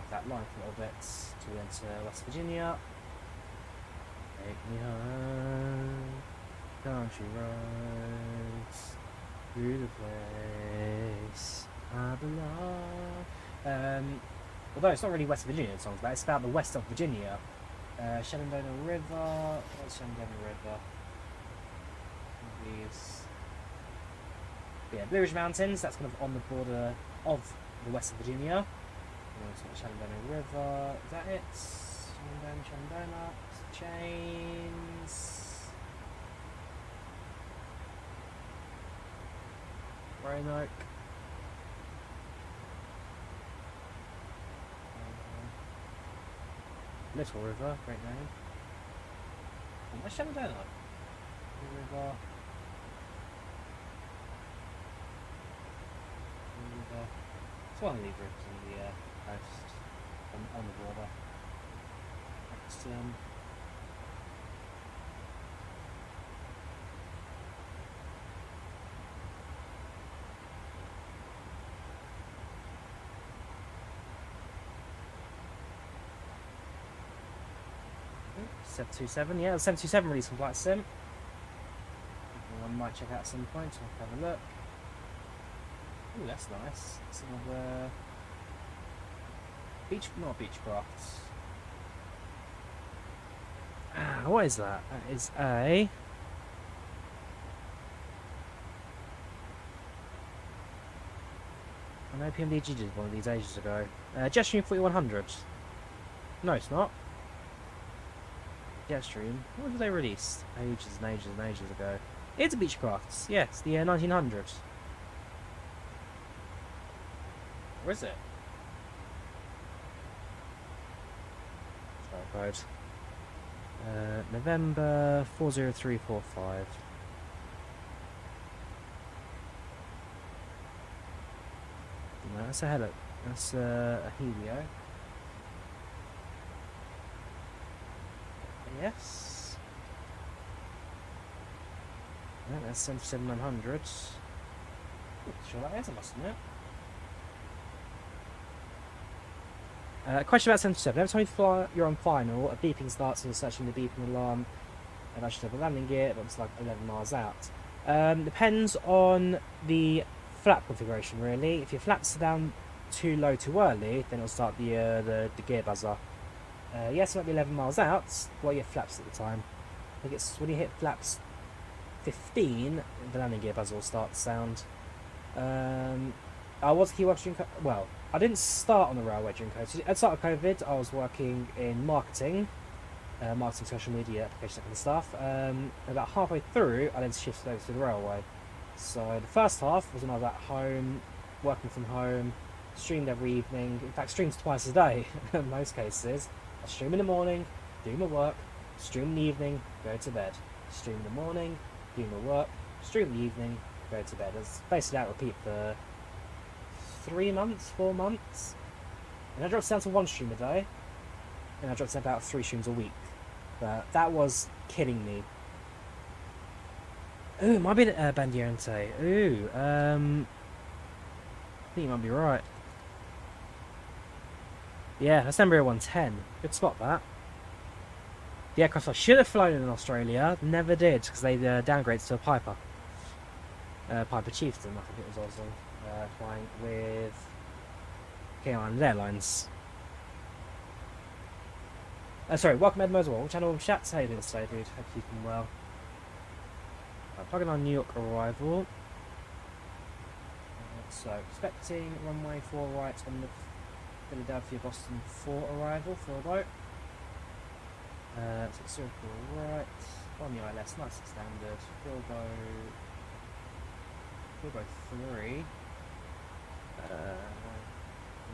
that line for a little bit to enter West Virginia. Take me home, country roads, through the place I belong. Although it's not really West Virginia the song's about, it's about the west of Virginia. Shenandoah River, what's Shenandoah River? These, yeah, Blue Ridge Mountains, that's kind of on the border of the west of Virginia. Shenandoah River, is that it? Shenandoah, Chains, Roanoke. Little River, great name. And where's Shenandoah? River. It's one of these rivers on the coast, on the border. It's, .727, yeah, the 727 released from Flight Sim. I might check out at some point, I'll have a look. Ooh, that's nice. Some of the not Beechcrafts. What is that? That is a... I know PMDG did one of these ages ago. Jetstream 4100. No, it's not. Jetstream. What did they release? Ages and ages and ages ago. It's a Beechcrafts. Yes, the 1900. Where is it? Sorry, code. November 40345. No, that's a hello. That's a Helio. Yes. Yeah, that's 77900. Sure that is, I must admit. Question about 727. Every time you're on final, a beeping starts and you're searching the beeping alarm. And I should have a landing gear, but it's like 11 miles out. Depends on the flap configuration, really. If your flaps are down too low too early, then it'll start the gear buzzer. Yes, it might be 11 miles out. What are your flaps at the time? I think it's when you hit flaps 15, the landing gear buzzer will start to sound. I was keyword during well, I didn't start on the railway during COVID. At the start of COVID, I was working in marketing, social media, application, that kind of stuff. About halfway through, I then shifted over to the railway. So the first half was when I was at home, working from home, streamed every evening. In fact, streamed twice a day in most cases. I stream in the morning, do my work, stream in the evening, go to bed. Stream in the morning, do my work, stream in the evening, go to bed. It's basically that repeat for 3 months, 4 months. And I dropped down to 1 stream a day, and I dropped to about 3 streams a week. But that was killing me. Ooh, it might be Bandiente. Ooh, I think you might be right. Yeah, that's Embryo 110. Good spot, that. The aircraft I should have flown in Australia, never did, because they downgraded to a Piper. Piper Chieftain, I think it was also. Flying with United Airlines. Sorry, welcome Ed Moswell. What channel chats? How you doing today, dude? Hope you're keeping well. Plugging on New York arrival. So, expecting runway 4 right on the Philadelphia Boston 4 arrival for a boat. 604 right on the ILS, nice and standard. Filbo 3.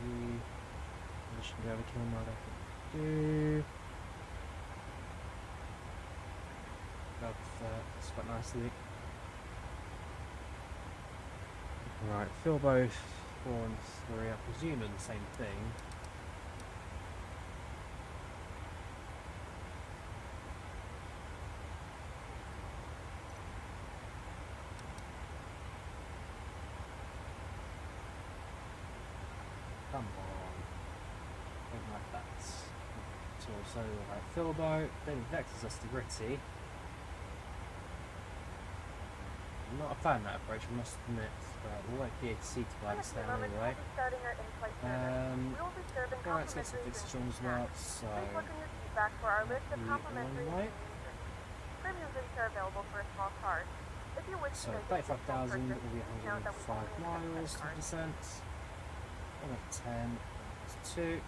We should be able to kill him right after. Do. That's quite nicely. Right, Filbo 4 and 3, I presume are the same thing. Come on. also have Filbo, then vexes us to Gritty. I'm not a fan of that approach, I must admit, but we'll wait for you to see to buy this down anyway. Right, let's get some fixed joins as well, so... Back for our list of the complimentary runway. premium drinks are available for a small charge. If you wish So to make a 35,000 will purchase, be note that we 105 only miles, accept 10%. 1 of 10, that's 2.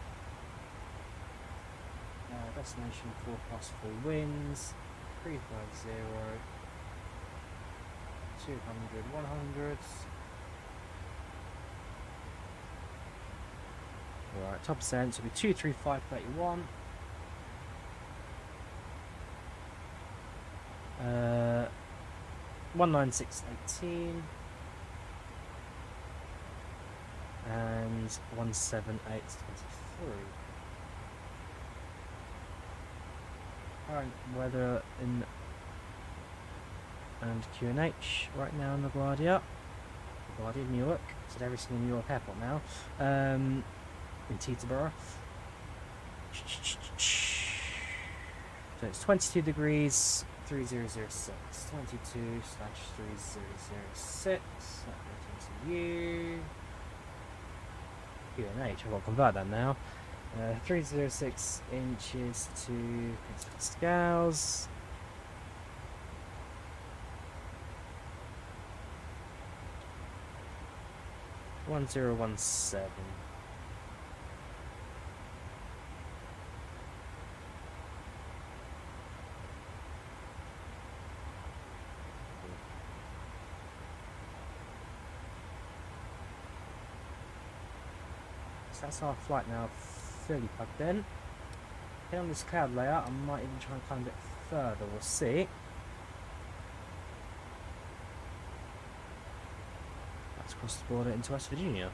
Destination forecast for winds, 350, 200, 100. Alright, top percent will be 23531. 19618 and 17823. Current weather in and QNH right now in LaGuardia, Newark. It's at every single New York airport now. In Teterboro. So it's 22 degrees. 3006 22/3006. That goes into U. QNH. I've got to convert that now. 306 inches to pascals. (1017). So that's our flight now, fully plugged in. Get on this cloud layer, I might even try and climb a bit further, we'll see. Let's cross the border into West Virginia.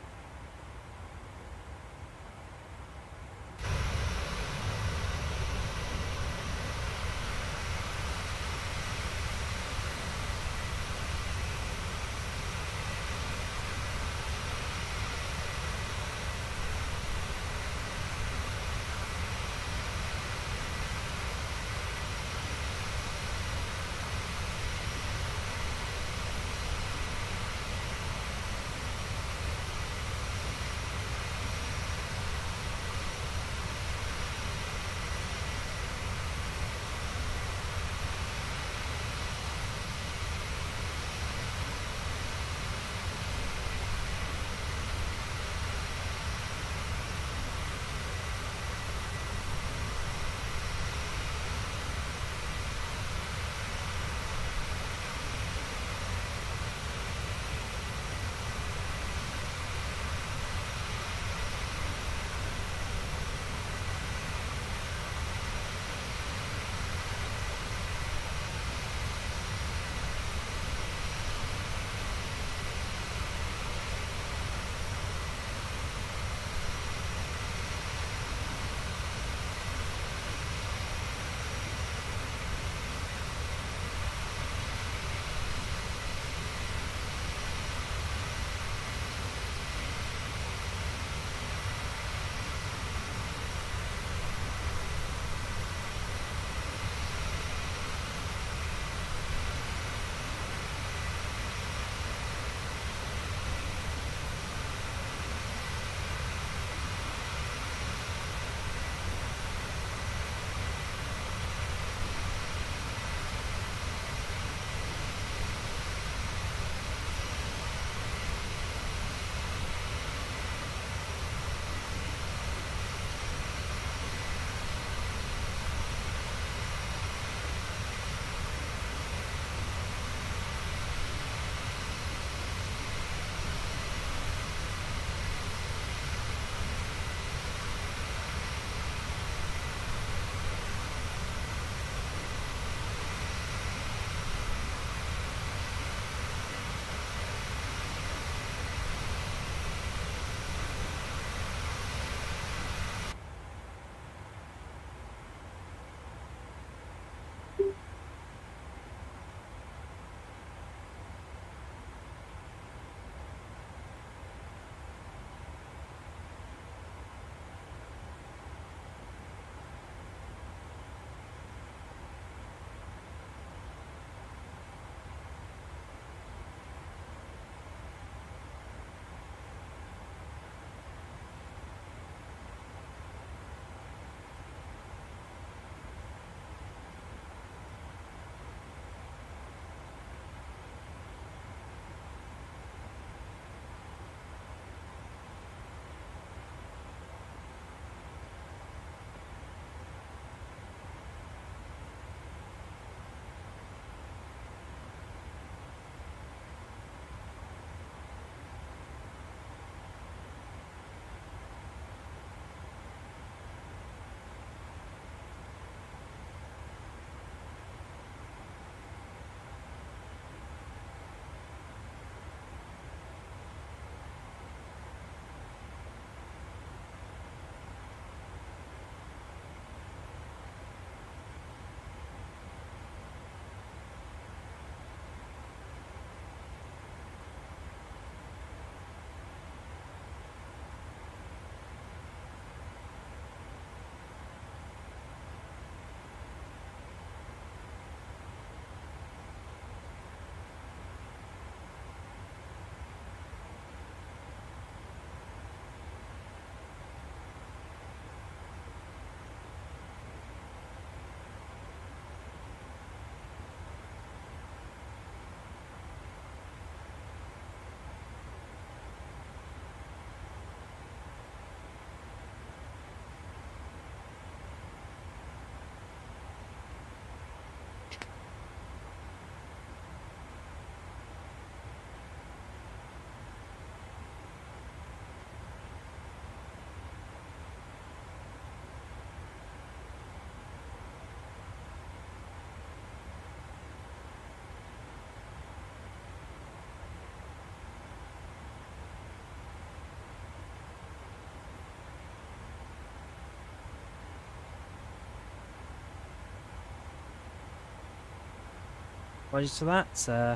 apologies for that.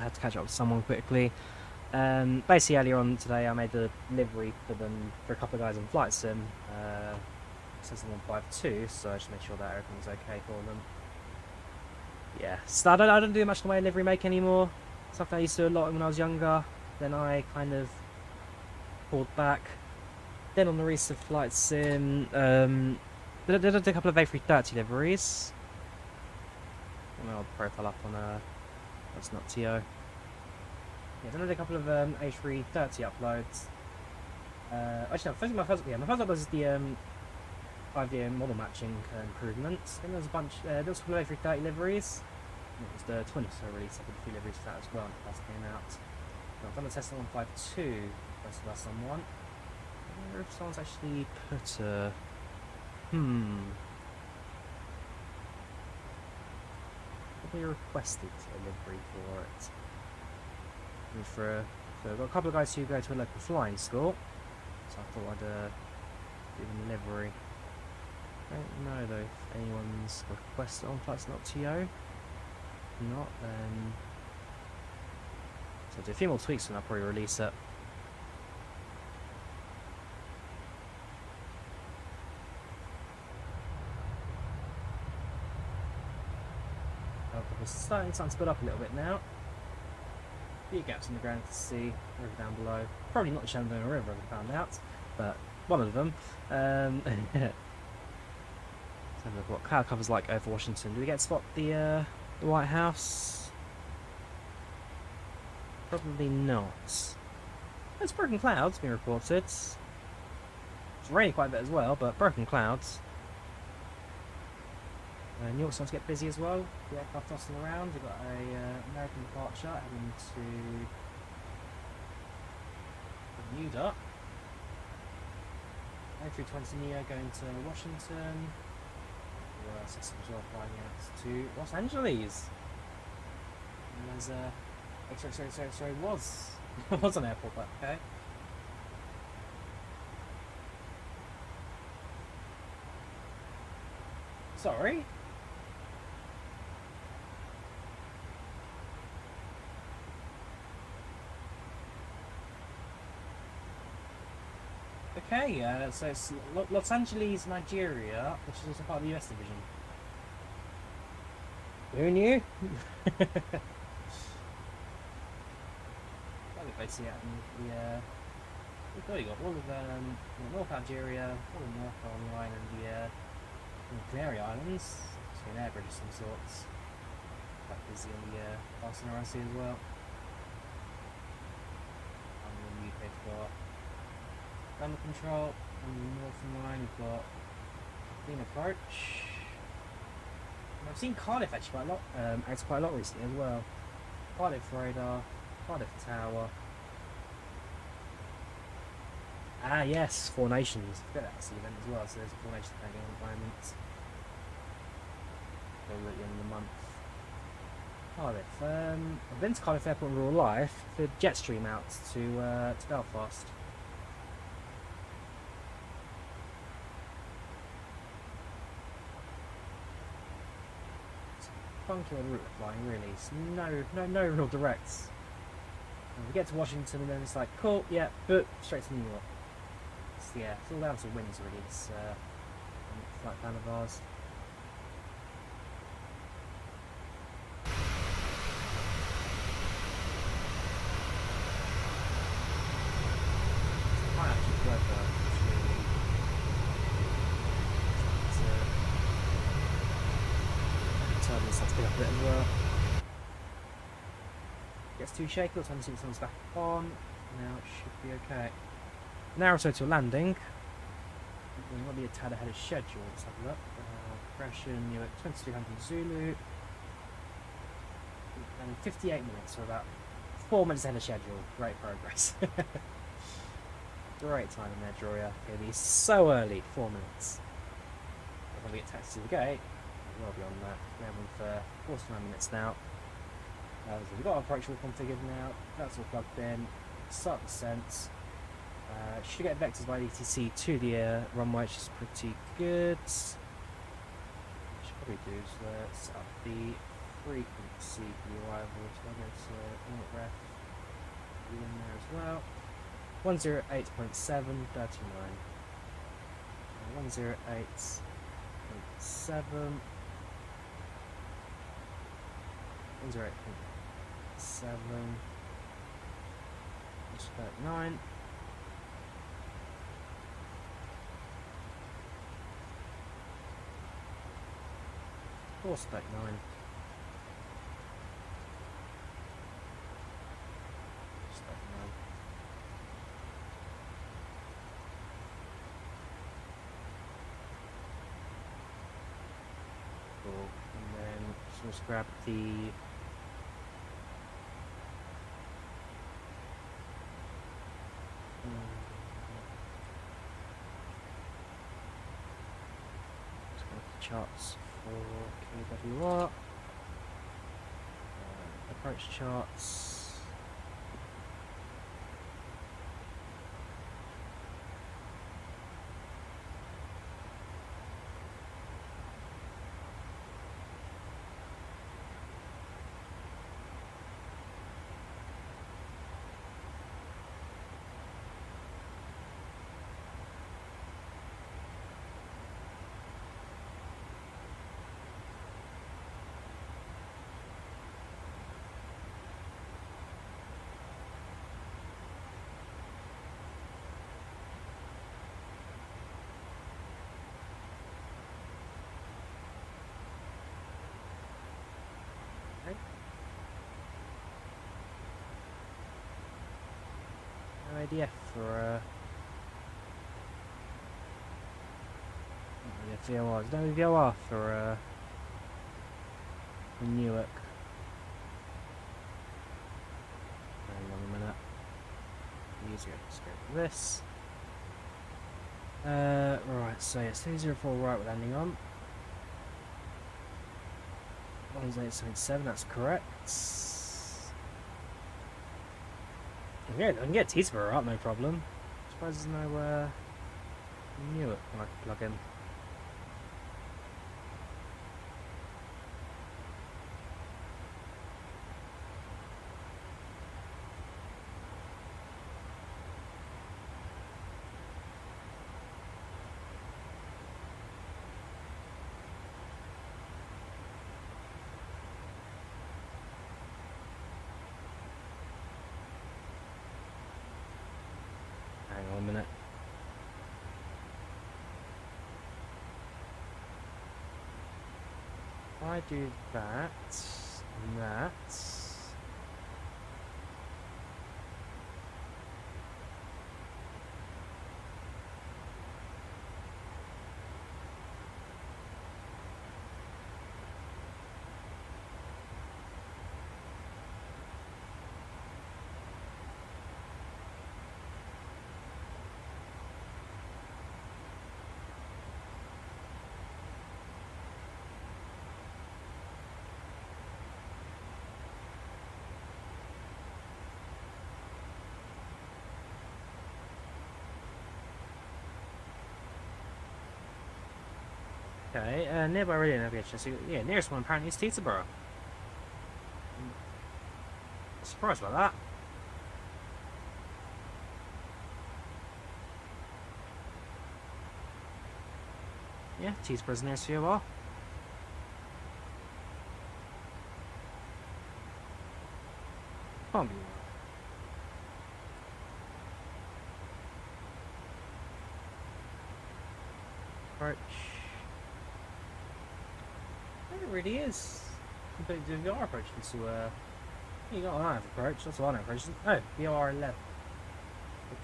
Had to catch up with someone quickly. Basically, earlier on today, I made the livery for them for a couple of guys on Flight Sim. Says 152, so I just make sure that everything's okay for them. Yeah, so I don't do much in the way of livery make anymore. Something I used to do a lot when I was younger. Then I kind of pulled back. Then on the recent Flight Sim, did a couple of A330 liveries. Got my old profile up on that's not TO. Yeah, then I did a couple of A330 uploads. Actually, no, my first upload was the IVAO model matching improvements. Then there was a bunch. There was a couple of A330 liveries. It was the 20 so release. I did a few liveries for that as well. And the came out. So I've done a test on 152 versus last someone. I wonder if someone's actually put a probably requested a livery for it. So I've got a couple of guys who go to a local flying school, so I thought I'd give them a livery. I don't know though if anyone's requested on Flight's not TO. If not, then so I'll do a few more tweaks and I'll probably release it. It's starting to split up a little bit now. A few gaps in the ground to see, river down below. Probably not the Shutdown River, I found out, but one of them. Let's have a look what cloud cover's like over Washington. Do we get to spot the White House? Probably not. There's broken clouds being reported. It's raining quite a bit as well, but broken clouds. Newark starting to get busy as well. The aircraft tossing around. We've got a American departure heading to Bermuda. A320neo going to Washington. Systems are flying out to Los Angeles. And there's sorry, was an airport, but okay. Sorry. Okay, so it's Los Angeles, Nigeria, which is also part of the US division. Who knew? Basically, you got all of North Algeria, all of North Carolina, and the Canary Islands. So an air bridge of some sorts. Quite busy on the Barcelona RC as well. And in the UK, we've got Ground Control, and the Northern Line, we've got Clean Approach. And I've seen Cardiff actually quite a lot, quite a lot recently as well. Cardiff Radar, Cardiff Tower. Ah yes, Four Nations. I forget that's the event as well, so there's a Four Nations event going on at the moment. At the end of the month. Cardiff. I've been to Cardiff Airport in real life for jet stream out to Belfast. Funky on route flying, really. It's no real directs. And we get to Washington and then it's like, cool, yeah, but straight to New York. So, yeah, it's all down to winds really. It's a flight plan of ours. It might actually work turbulence has to pick up a bit as well. Gets too shaky, let's see if someone's back on. Now it should be okay. Now or so to a landing. We might be a tad ahead of schedule. Let's have a look. Progression, you're at 2300 Zulu. And 58 minutes, so about 4 minutes ahead of schedule. Great progress. Great time in there, Drawyah. It'll be so early, 4 minutes. When we get taxi to the gate, well beyond that. We're having for 49 minutes now. So we've got our approach all configured now. That's all plugged in. Start descent. Should get vectors by ETC to the runway, which is pretty good. Should probably do is set up the frequency for the arrival, so I'll go to Navigraph in there as well. 108.7, 39. 108.7. 108.7. 39. Spec 9. Spec 9. Cool. And then just grab the charts for KWR, approach charts, no idea for VOR. There's no VOR for Newark. Hang on a minute. Easier to scope this. Right, so yes, 204 right we're landing on. 108.7, that's correct. Yeah, I can get Teesborough up, no problem. Surprised there's no Newark when I can plug in. Hang on a minute. If I do that, and that. Okay, nearby radio navigation. So, yeah, nearest one apparently is Teterboro. Surprised by that. Yeah, Teterboro's nearest VOR. Can't be wrong. Approach. It really is completely the VR approach to you got an line of approach, that's one approach. Oh, VR 11.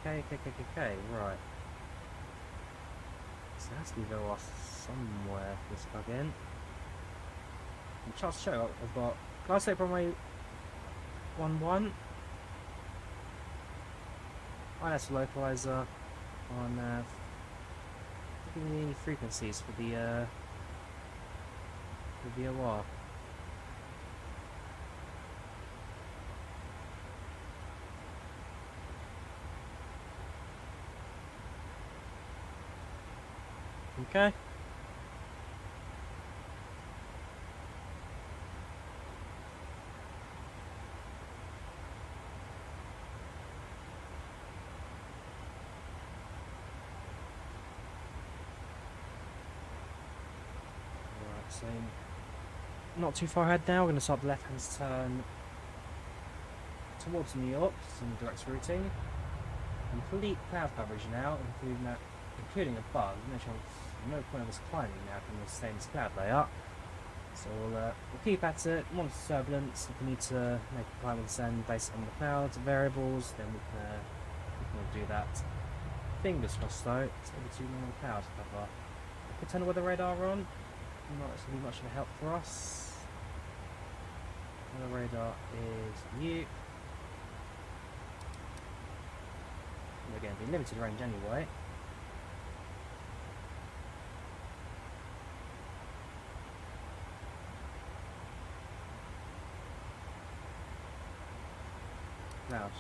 Okay, right. So it has to be VOR somewhere for this plug in. And charts show I've got class A runway 11. ILS localizer on give me any frequencies for the VOR. Okay. So, not too far ahead now. We're going to start the left-hand turn towards New York, some direct routing. Complete cloud coverage now, including above. No point of us climbing now from the same cloud layer. So we'll keep at it, monitor turbulence. If we need to make a climb and descend based on the clouds variables, then we can do that. Fingers crossed though, it's going to be too long of a cloud cover. I can turn the weather radar on, not going to be much of a help for us. Weather radar is mute. We're going to be limited range anyway. Cloud.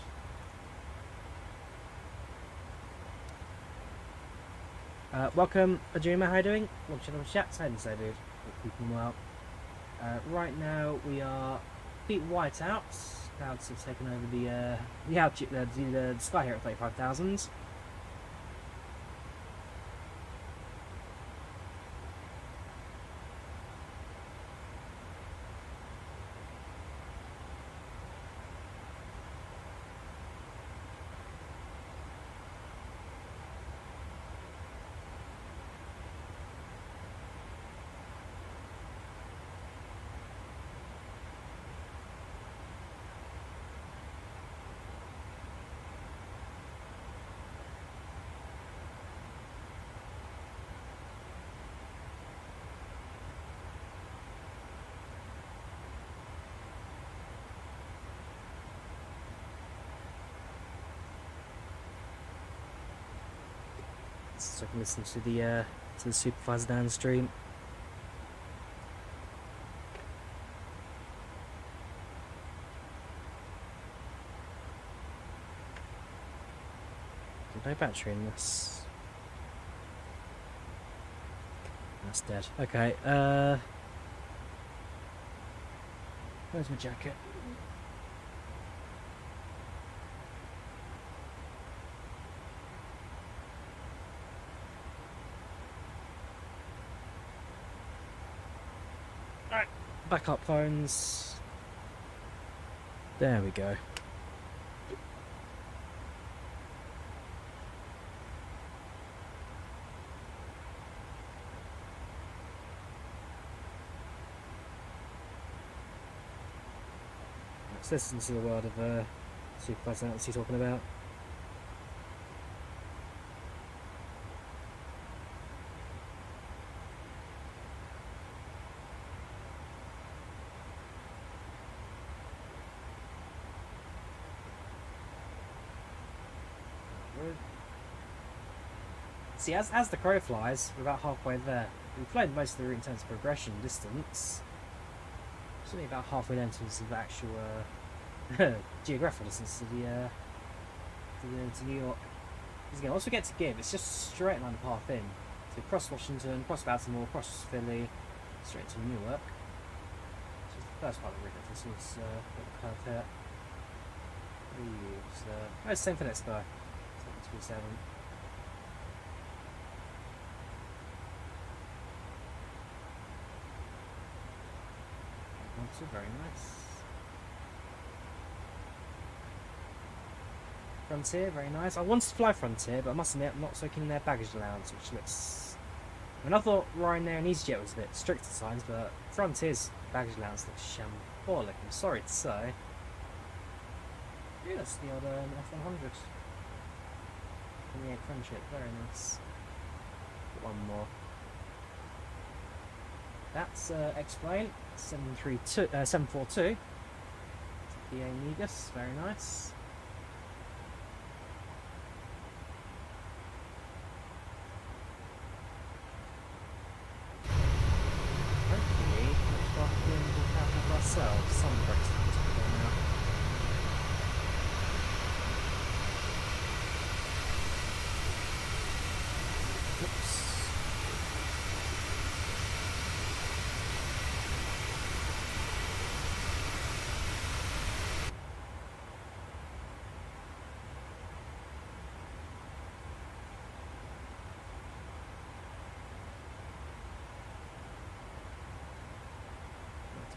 Welcome, Ajuma, how you doing? Welcome to the chat. How do you say, dude? Hope keeping well. Right now we are deep white out. Clouds have taken over the altitude, the sky here at 35,000. So I can listen to the supervisor downstream. No battery in this. That's dead. Okay, where's my jacket? Alright, backup phones. There we go. Let's listen to the word of supervisor. What's he talking about? See, as the crow flies, we're about halfway there. We've flown most of the route in terms of progression distance. It's only about halfway down in terms of actual geographical distance to New York. Because again, once we get to Gibb, it's just straight line path in. So cross Washington, cross Baltimore, cross Philly, straight to Newark. This is the first part of the route. This was the curve here. We use same for next guy. 727. Also very nice. Frontier, very nice. I wanted to fly Frontier, but I must admit I'm not so keen on their baggage allowance, which looks... I mean, I thought Ryanair and EasyJet was a bit strict at times, but Frontier's baggage allowance looks shambolic, I'm sorry to say. Yeah, that's the old F100. 28 Friendship, very nice. One more. That's X-Plane 742. PA Negus, very nice. Hopefully, next afternoon we'll have ourselves some breakfast now. Oops.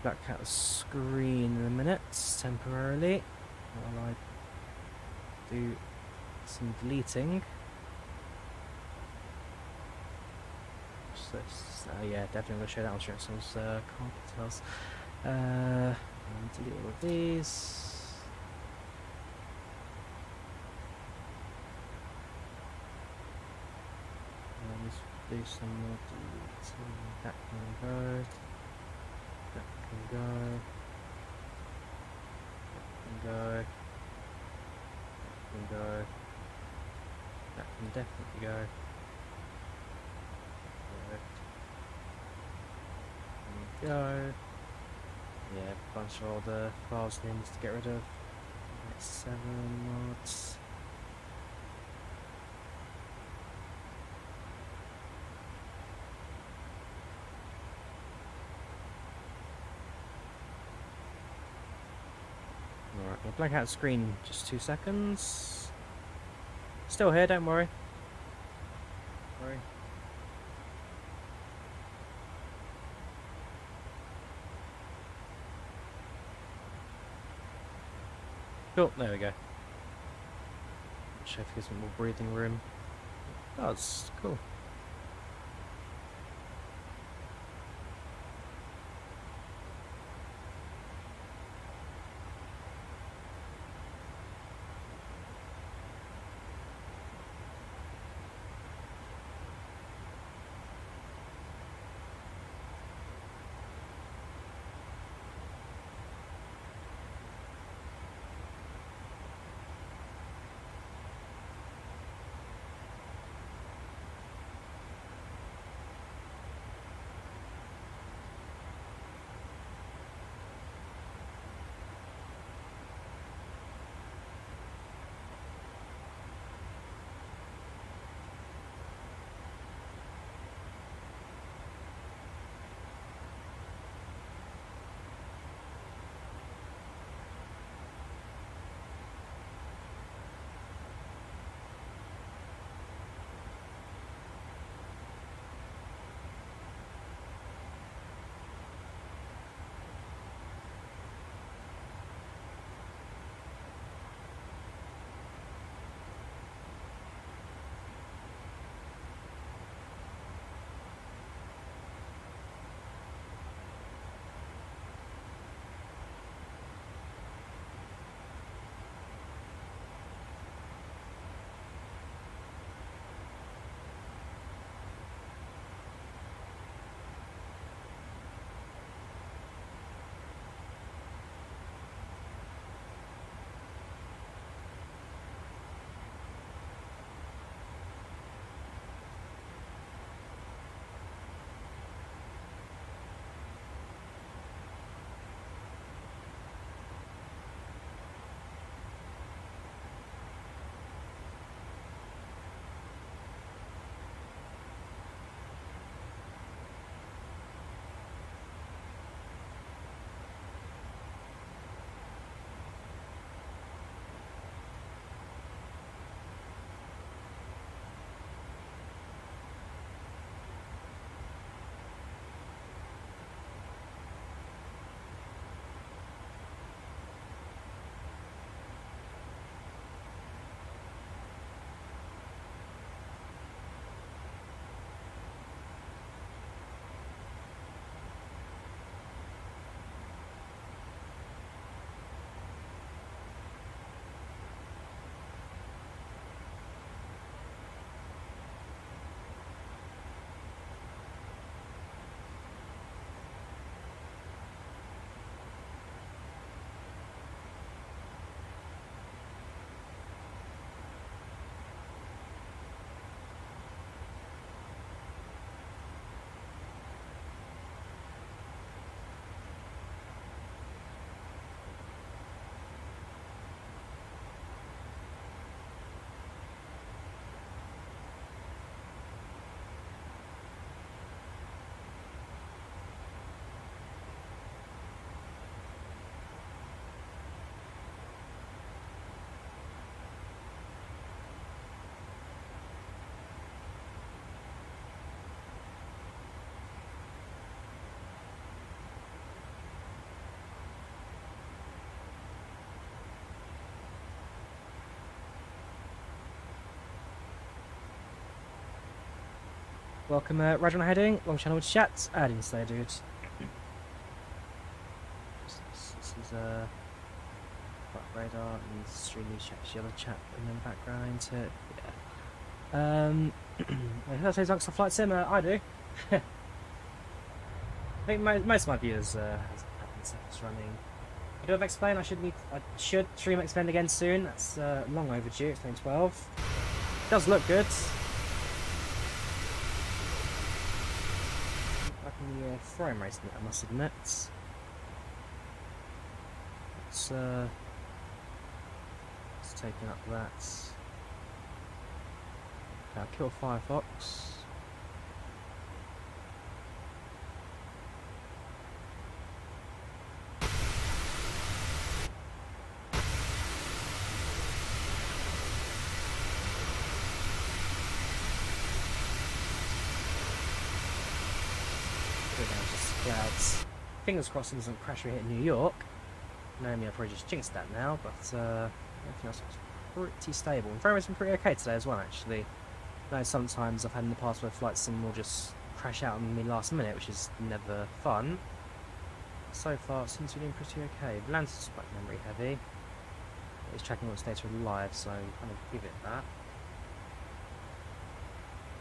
black out the screen in a minute, temporarily, while I do some deleting. What's this? Oh yeah, definitely going to show that on Strixel's car details. And delete all of these. Let's do some more deleting. That can go. That can go. That can go. That can go. That can definitely go. Go. Yeah, a bunch of all the files names to get rid of. 7 mods. Alright, we'll blank out screen just 2 seconds. Still here, don't worry. Worry. Cool, there we go. Check if there's some more breathing room. Oh, it's cool. Welcome, Roger, how you doing? Long channel with chat. I didn't say, dude. This is radar and extremely yellow chat in the background. Yeah. Who else says Uncle Flight Sim? I do. I think most of my viewers have MSFS running. I do have Explain. I should stream Explain again soon. That's long overdue. It's been 12. It does look good. Back in the frame racing, I must admit. It's taking up that. I'll kill Firefox. Clouds. Fingers crossed it doesn't crash or hit New York. Naomi, I probably just jinxed that now, but everything else looks pretty stable. And frame rate's been pretty okay today as well, actually. I know sometimes I've had in the past where flight sim will just crash out on me last minute, which is never fun. So far, it seems to be doing pretty okay. Volanta's quite memory heavy. It's tracking all its data live, so kind of give it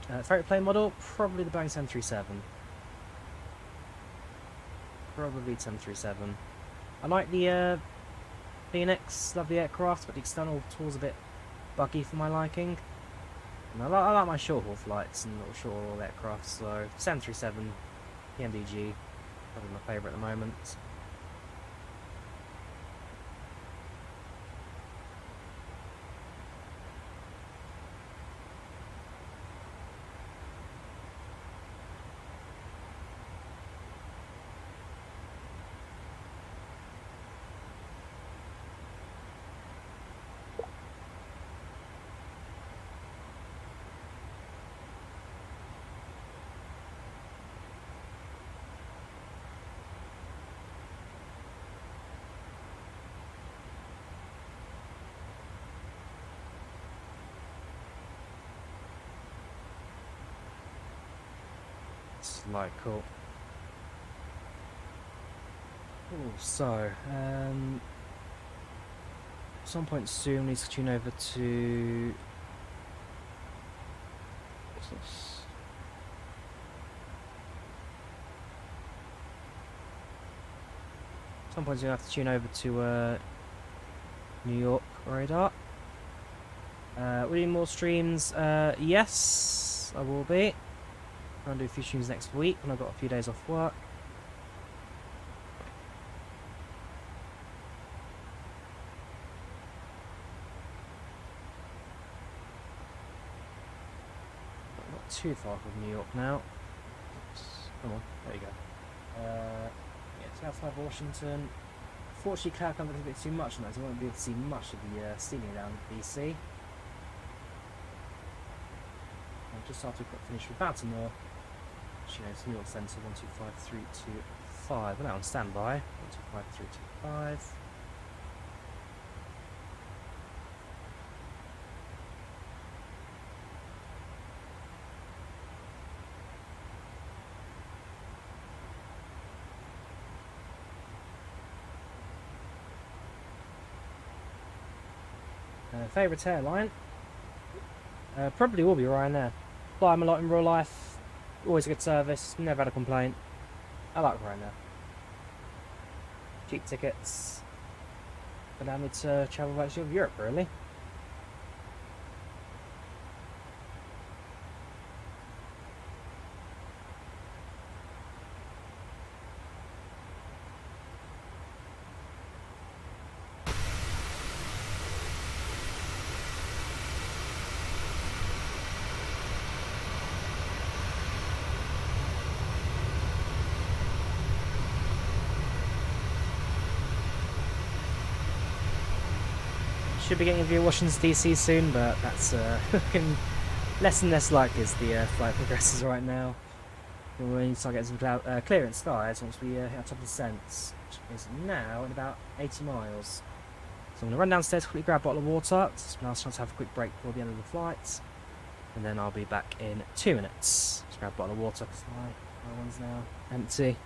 that. Favorite plane model? Probably the Boeing 737. Probably 737. I like the Phoenix, love the aircraft, but the external tour's a bit buggy for my liking. And I like my short haul flights and little short haul aircraft, so 737, PMDG, probably my favourite at the moment. Like cool. Ooh, so some point soon we need to tune over to what's this? Some point soon I have to tune over to New York radar. Will you do more streams? Yes, I will be. I'm going to do a few streams next week when I've got a few days off work. Not too far from New York now. Oops. Come on, there you go. Yeah, it's outside Washington. Fortunately, cloud cover is a bit too much now, so I won't be able to see much of the ceiling down in DC. Just after we've got finished with Baltimore. You know, it's New York Centre 125325. We're now on standby. 125325. Favourite airline? Probably will be Ryanair. Fly them a lot in real life. Always a good service, never had a complaint. I like Ryanair. Cheap tickets. Allow me to travel back to Europe, really. Should be getting a view of Washington DC soon, but that's looking less and less likely as the flight progresses right now. We need to start getting some clearer skies once we hit our top of descent, which is now at about 80 miles. So I'm going to run downstairs, quickly grab a bottle of water. It's a nice chance to have a quick break before the end of the flight. and then I'll be back in 2 minutes. Just grab a bottle of water because my one's now empty.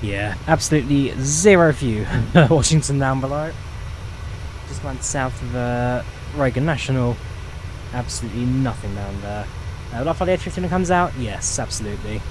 Yeah, absolutely zero view. Washington down below. Just went south of Reagan National. Absolutely nothing down there. Will I follow the F-15 when it comes out? Yes, absolutely.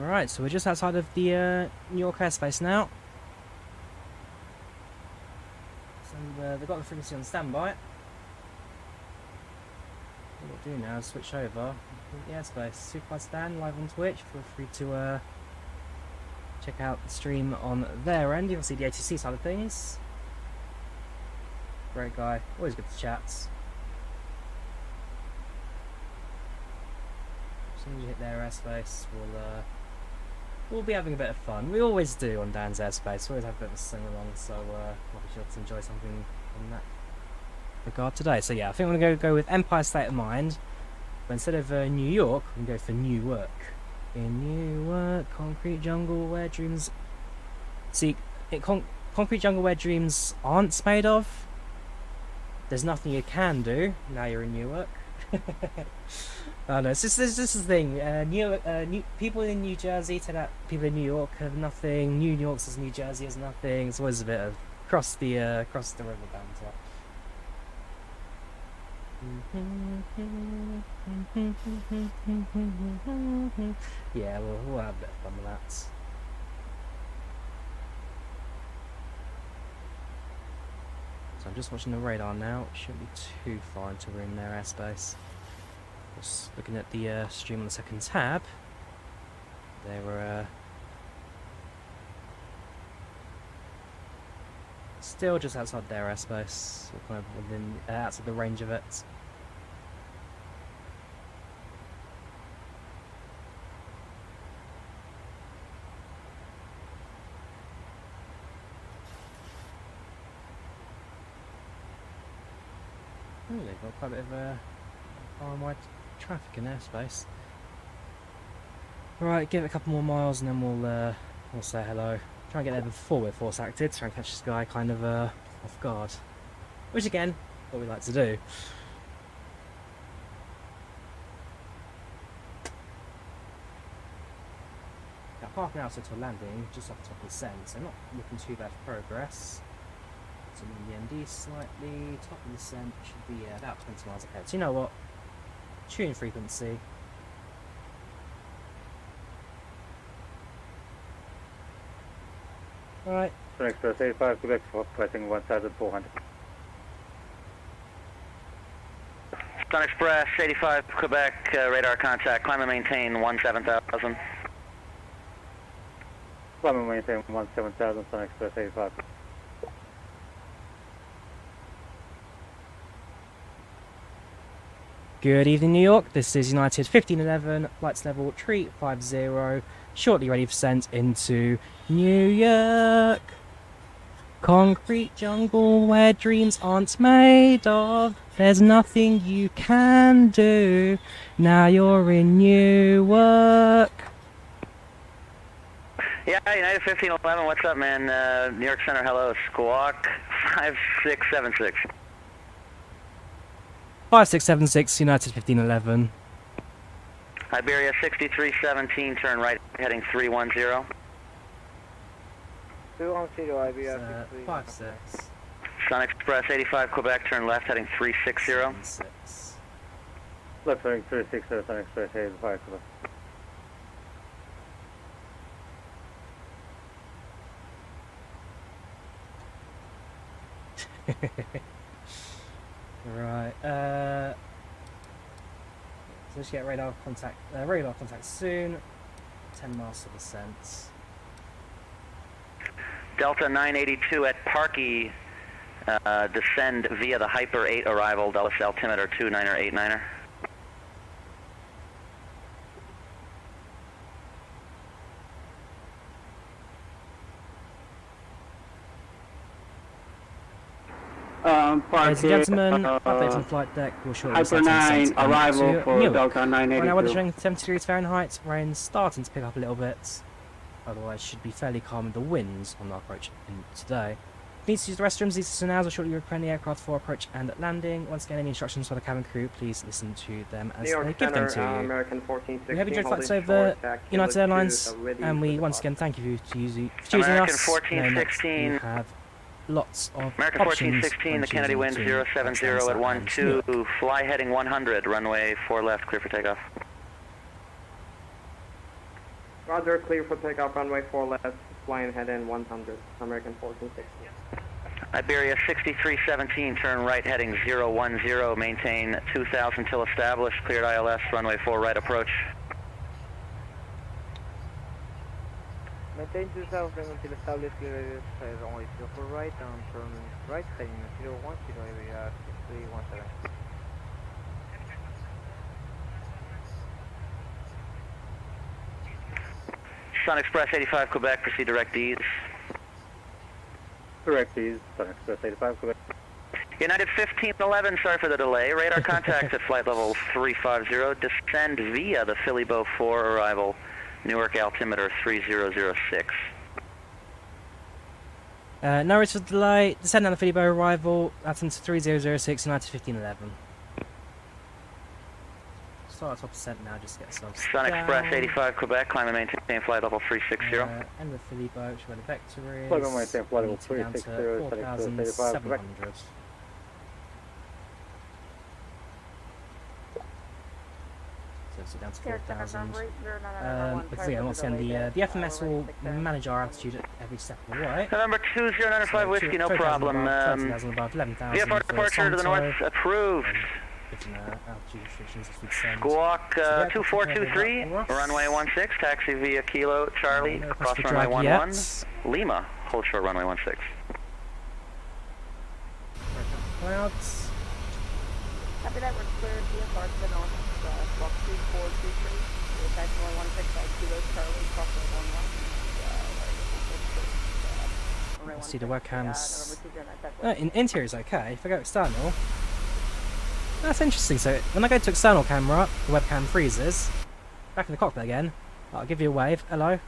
Alright, so we're just outside of the New York airspace now. So they've got the frequency on standby. What we'll do now is switch over the airspace. Super Stan live on Twitch. Feel free to check out the stream on their end. You can see the ATC side of things. Great guy, always good to chat. As soon as you hit their airspace, we'll be having a bit of fun. We always do on Dan's airspace. We always have a bit of a sing along, so we'll be sure to enjoy something in that regard today. So yeah, I think we're gonna go with Empire State of Mind, but instead of New York, we can go for Newark. In Newark, concrete jungle where dreams. See, concrete jungle where dreams aren't made of. There's nothing you can do. Now you're in Newark. Oh no, it's just the thing. People in New Jersey tell that people in New York have nothing. New York says New Jersey has nothing. It's always a bit of cross the river banter. Yeah, we'll have a bit of fun with that. So I'm just watching the radar now. It shouldn't be too far until we're in their airspace. Just looking at the stream on the second tab. They were still just outside their airspace, kind of within outside the range of it. Really got quite a bit of far and wide traffic in airspace. Right, give it a couple more miles and then we'll say hello. Try and get there before we're force acted, try and catch this guy kind of off guard. Which again, what we like to do. Now half an hour to a landing, just off the top of the descent, so not looking too bad for progress. So the MD slightly, top of the descent should be about 20 miles ahead. So you know what? Tune frequency. Alright. Sun Express 85, Quebec, pressing 1400. Sun Express 85, Quebec, radar contact, climb and maintain 17000. Climb and maintain 17000, Sun Express 85. Good evening, New York. This is United 1511, flights level 350, shortly ready for descent into New York. Concrete jungle where dreams aren't made of. There's nothing you can do. Now you're in Newark. Yeah, United 1511, what's up, man? New York Center, hello, squawk 5676. 5676, United 1511. Iberia 6317, turn right, heading 310. 210 Iberia 56. Sun Express 85, Quebec, turn left, heading 360. 76. Left heading 360, Sun Express 85, Quebec. Right, so let's get radar contact soon. 10 miles to descent. Delta 982 at Parkey, descend via the Hyper 8 arrival, Dulles altimeter 29er 89er. Ladies and gentlemen, updates on flight deck. We'll shortly Hyper 9 arrival for Delta 982. Right now we're showing 70 degrees Fahrenheit. Rain's starting to pick up a little bit. Otherwise, should be fairly calm with the winds on our approach in today. Needs to use the restrooms. These signals will shortly reprend the aircraft for approach and landing. Once again, any instructions for the cabin crew, please listen to them as they give them to you. American 1416, We have enjoyed flights over United Airlines, and we once again thank you for choosing American us. 1416. We have lots of American options 1416, the Kennedy wind between 070 at 12, fly heading 100, runway 4 left, clear for takeoff. Roger, clear for takeoff, runway 4 left, flying head in 100, American 1460. Iberia 6317, turn right heading 010, maintain 2000 till established, cleared ILS, runway 4 right approach. Maintain 2000 until established, clear runway 4 right, and turn right heading 010, Iberia 6317. Sun Express 85 Quebec, proceed direct ease. Direct ease, Sun Express 85 Quebec. United 1511, sorry for the delay. Radar contacts at flight level 350. Descend via the Philly Bow 4 arrival, Newark altimeter 3006. No risk of delay. Descend down the Philly Bow arrival. That's into 3006, United 1511. Start top descent now, just get ourselves Sun down. Express 85 Quebec, climb and maintain flight level 360. And the Philly Bow, which is where the vector is. Climb and maintain flight level Down to 360, Sun Express 85 Quebec. 4,700. So down to 4,000. Because yeah, once again, the FMS will manage our altitude at every step of the way. November 2095 Whiskey, no problem. Above 11,000 VFR departure to the north approved. Altitude restrictions as we descend. Squawk 2423, runway 16, taxi via Kilo Charlie, cross runway 11, Lima, hold short runway 16. Clouds. Copy that, we're cleared VFR to the north, squawk 2423, taxi runway 16, Kilo Charlie, cross runway 11. See the webcams. Interior is okay. If I go external, that's interesting. So when I go to external camera, the webcam freezes. Back in the cockpit again. I'll give you a wave. Hello.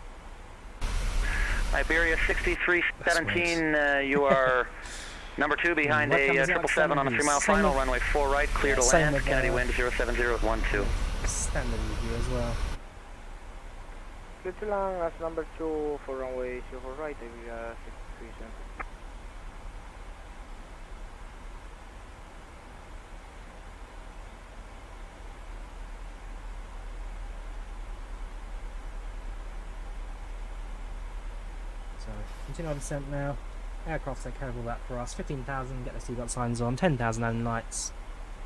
Iberia 6317, you are number 2 behind a 777 on a 3-mile final, runway 4 right, clear to land, Kennedy wind 07012. Standard review as well. Good to land as number 2 for runway 4 right, Iberia 6317. So continue our descent now. Aircraft take care of all that for us. 15,000, get the seatbelt signs on. 10,000 and lights.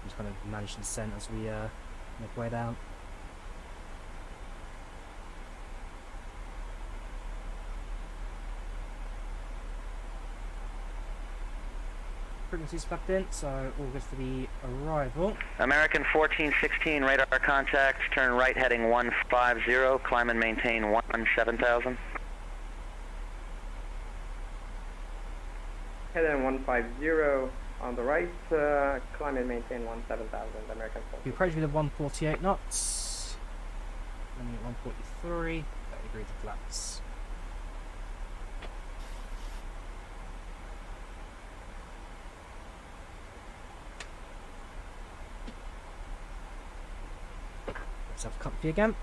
Just kind of manage the descent as we make our way down. Frequencies plugged in, so all good for the arrival. American 1416, radar contacts, turn right heading 150, climb and maintain 17,000. Head in 150 on the right, climb and maintain 17,000, American 14. We approach with a 148 knots. Landing at 143, 30 degrees of flaps. Let's have a comfy again.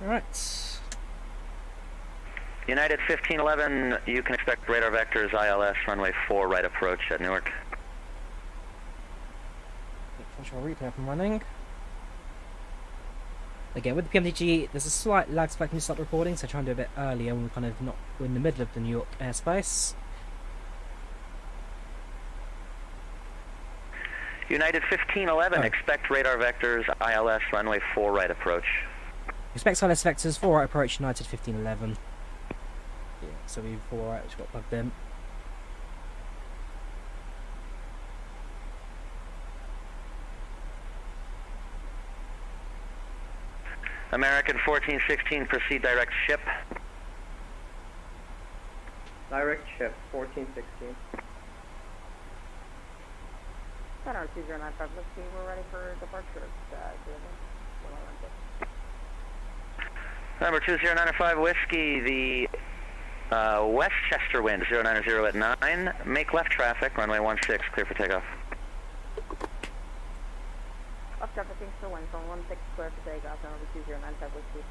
Alright. United 1511, you can expect radar vectors ILS, runway 4 right approach at Newark. FlightControlReplay up and running. Again, with the PMDG, there's a slight lag spike when you start recording, so try and do a bit earlier when we're in the middle of the New York airspace. United 1511, expect radar vectors ILS, runway 4 right approach. Expect ILS vectors 4 right approach, United 1511. Yeah, so we've 4 right, which got plugged in. American 1416, proceed direct ship. Direct ship, 1416. Center 2095, let's see, we're ready for departure. Number 2095 Whiskey, the Westchester wind 090 at 9. Make left traffic, runway 16, clear for takeoff. Left traffic, thanks for wind, from 16, clear for takeoff, number 2095 Whiskey.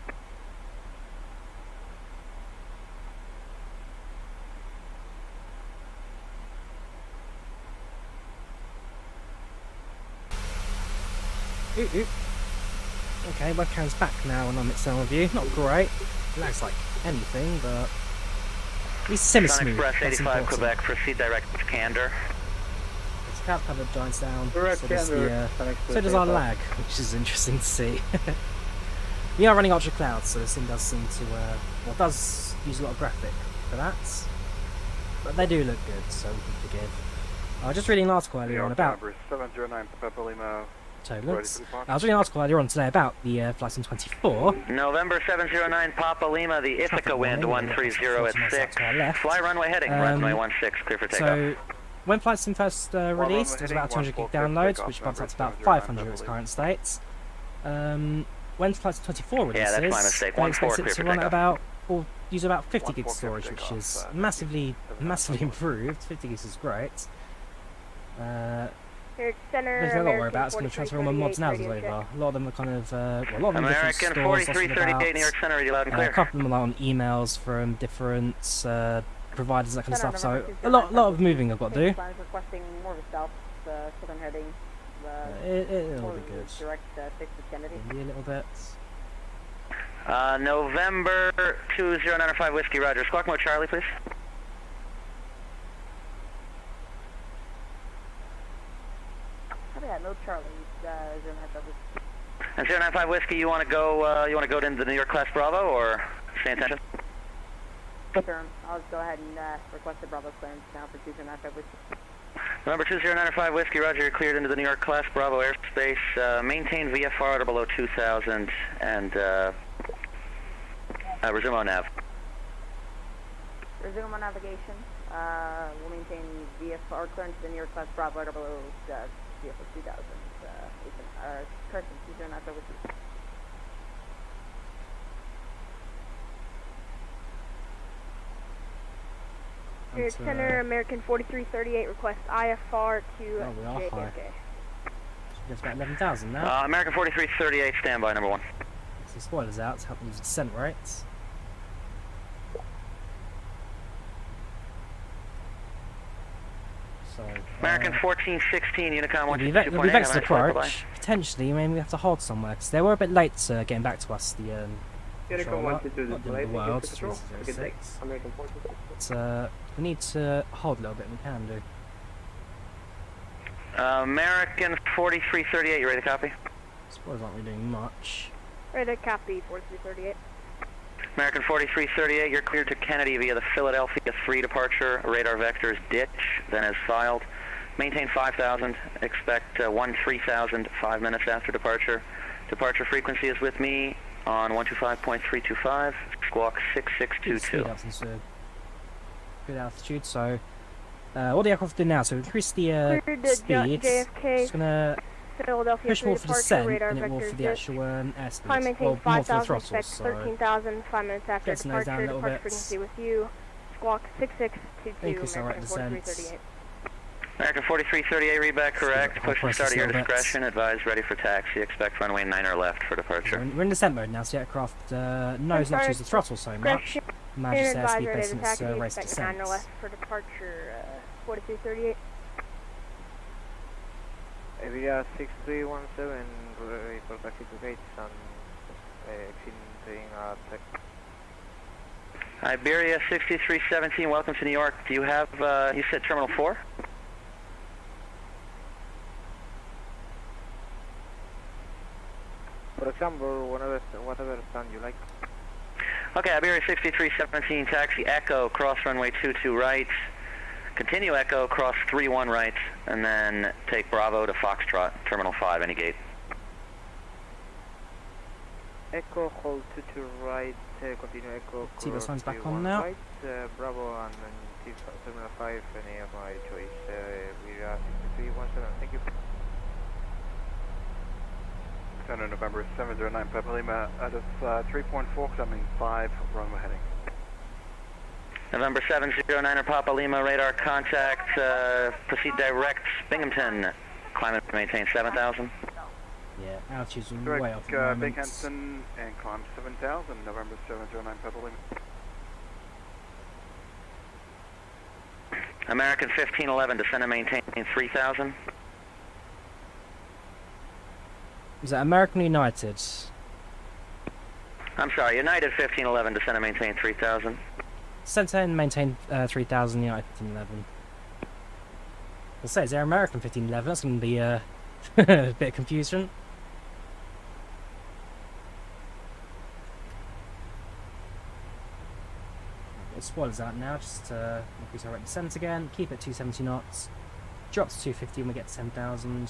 Okay, webcam's back now and I'm external view. Not great. It lags like anything, but at least semi-smooth. Express That's 85 important. Quebec, proceed direct to Candor. It's cloud cover giants down. Direct So does, Candor, the, Sun Express so does our 85. lag, which is interesting to see. We are running ultra clouds, so this thing does seem to, well, does use a lot of graphic for that. But they do look good, so we can forgive. I was just reading an article earlier on about... 709 Papa Lima. Toilets. I was reading an article earlier on today about the Flight Sim 24. November 709 Papa Lima, the Ithaca wind 130 at 6. Fly runway heading, runway 16, clear for takeoff. So, when Flight Sim first released, it was about 200 gig downloads, which bumped up to about 500 at its current state. When Flight Sim 24 releases, yeah, that's my mistake. they expect 14, it to run at about, or use about 50 gig storage, which is massively improved. 50 gigs is great. Here, center, There's not a lot to worry about. It's going to transfer all my mods now as over. A lot of them are kind of, well, a lot of them are different American stores. 4338 New York Center, ready loud and clear. A couple of them are on emails from different providers, that kind of stuff. So a lot of moving I've got to do. Requesting more of a south, southern heading. It'll be good. Direct 6 to Kennedy. Maybe a little bit. November 2095 Whiskey, Roger. Squawk mode Charlie, please. Yeah, no Charlie. 095 Whiskey. And 095 Whiskey, you want to go? You want to go into the New York class Bravo or stay in tension? Sure. I'll go ahead and request the Bravo clearance now for 2095 Whiskey. Number 2095 Whiskey, Roger. You're cleared into the New York class Bravo airspace. Maintain VFR at or below 2000 and resume on nav. Resume on navigation. We'll maintain VFR clearance to the New York class Bravo at or below GSX 2000. Correction, 2095 Whiskey. Here, Center American 4338 request IFR to we are JFK. high. It's about 11,000 now. American 4338, standby, number 1. Some spoilers out to help use descent rates. So, American 1416, Unicom We'll be 122.8. vexed approach. Potentially, maybe we have to hold somewhere because they were a bit late getting back to us. The Unicom 122 not display. the world, Thank you for control. Have a good day. 6. American 426. But we need to hold a little bit, and we can do. American 4338, you ready to copy? Spoilers aren't really doing much. Ready to copy 4338. American 4338, you're cleared to Kennedy via the Philadelphia 3 departure. Radar vectors ditch, then as filed. Maintain 5,000. Expect 3000 5 minutes after departure. Departure frequency is with me on 125.325. Squawk 6622. Good altitude. So, what the aircraft do now? So increase the speed. It's gonna push more for descent than it will for the actual airspeed. Climb maintain Well, more for the 5,000, throttle. expect So 13,000 5 minutes after gets nose down a departure. little Departure bit. frequency with you. Squawk 6622. Increase our American right descent. 4338. American 4338, read back correct. I'll Push and process start at your a little bit. discretion. Advise ready for taxi. Expect runway 9 left for So departure. we're in descent mode now, so the aircraft knows not to use the throttle so much. Manages Advise airspeed ready based to on its taxi. race Expect descent. 9 left for departure. 4338. Iberia 6317, report taxi to gate and exceeding tech. Iberia 6317, welcome to New York. Do you have, you said Terminal 4? For example, whatever stand you like. Okay, Iberia 6317, taxi Echo, cross runway 22 right. Continue Echo, cross 31 right, and then take Bravo to Foxtrot, Terminal 5, any gate. Echo, hold 22 right, continue Echo, See those ones back 31 on now? right, Bravo and Terminal 5, any of my choice, Iberia 6317, thank you. Center November 709 Papa Lima, out of 3.4, coming 5, runway heading. November 709 Papa Lima, radar contact, proceed direct, Binghamton, climb and maintain 7,000. Yeah, altitude's way Direct off at the moment. Binghamton and climb 7,000, November 709 Papa Lima. American 1511, descend and maintain 3,000. Is that American United? I'm sorry, United 1511, descend and maintain 3000. Descend and maintain 3000, United 1511. I'll say, is there American 1511? That's going to be a bit of confusion. Get spoilers out now, just to increase our rate of descent again. Keep it 270 knots. Drop to 250 when we get to 10,000. And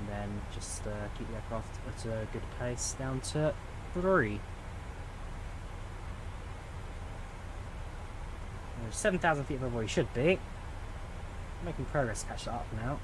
then just keep the aircraft at a good pace down to 3. 7,000 feet above where we should be. Making progress to catch that up now.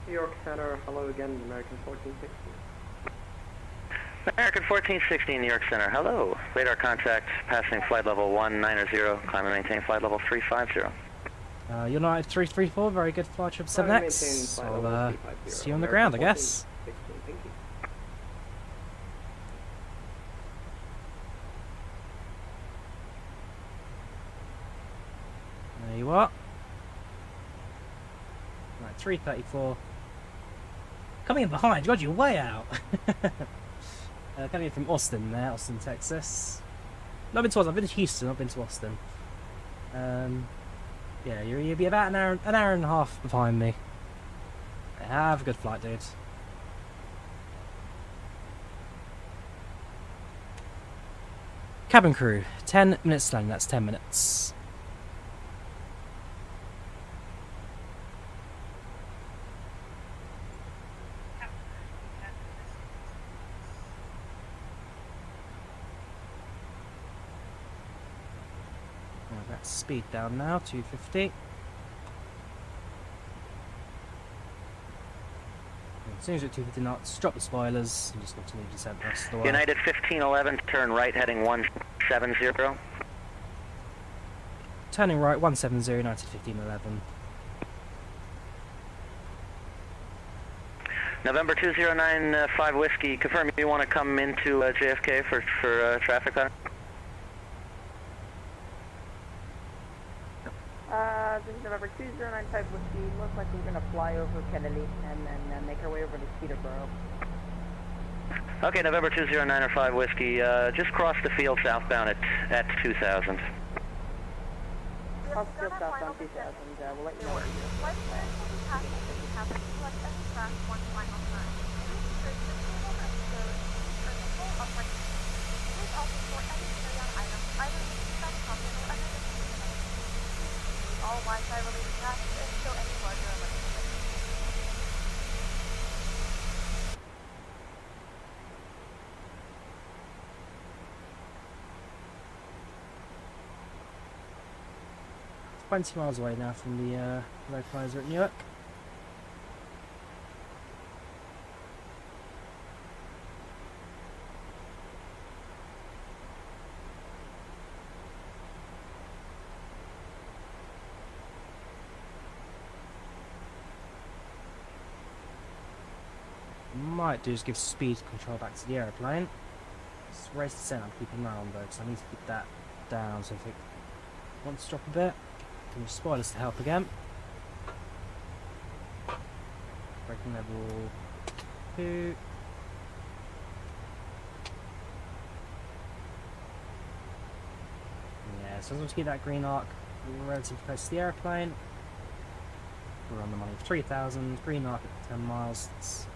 New York Center, hello again, American 1460. American 1416, New York Center, hello. Radar contact, passing flight level 190, climb and maintain flight level 350. United 334, very good flight trip 7X. I'll see you on the ground, I guess. Thank you. There you are. Right, 334. Coming in behind, God, you're way out. Coming in from Austin there, Austin, Texas. Not been to Austin, I've been to Houston, not been to Austin. Yeah, you'll be about an hour and a half behind me. Have a good flight, dude. Cabin crew, 10 minutes landing, that's 10 minutes. Speed down now, 250. As soon as you're at 250 knots, drop the spoilers and just continue descent the rest of the way. United 1511, turn right heading 170. Turning right, 170, United 1511. November 2095 Whiskey, confirm you want to come into JFK for traffic hunter? This is November 2095 Whiskey. Most likely we're going to fly over Kennedy and then make our way over to Peterborough. Okay, November 2095 Whiskey, just cross the field southbound at 2000. Cross the field southbound 2000, we'll let you know what we do. Flight plans will be passing if you happen to select any track one final time. Please search the table necessary to turn the full upright. Please also store any carry-on items, either in the seatbelt pocket or under the seat. All Wi-Fi related tasks and show any larger electric items. It's 20 miles away now from the localizer at Newark. Might do is give speed control back to the aeroplane. Just raise the descent, I'm keeping an eye on though, because I need to keep that down, so if it wants to drop a bit, can use spoilers to help again. Braking level 2. Yeah, so as long as we keep that green arc relatively close to the aeroplane, we're on the money. 3,000, green arc at 10 miles. It's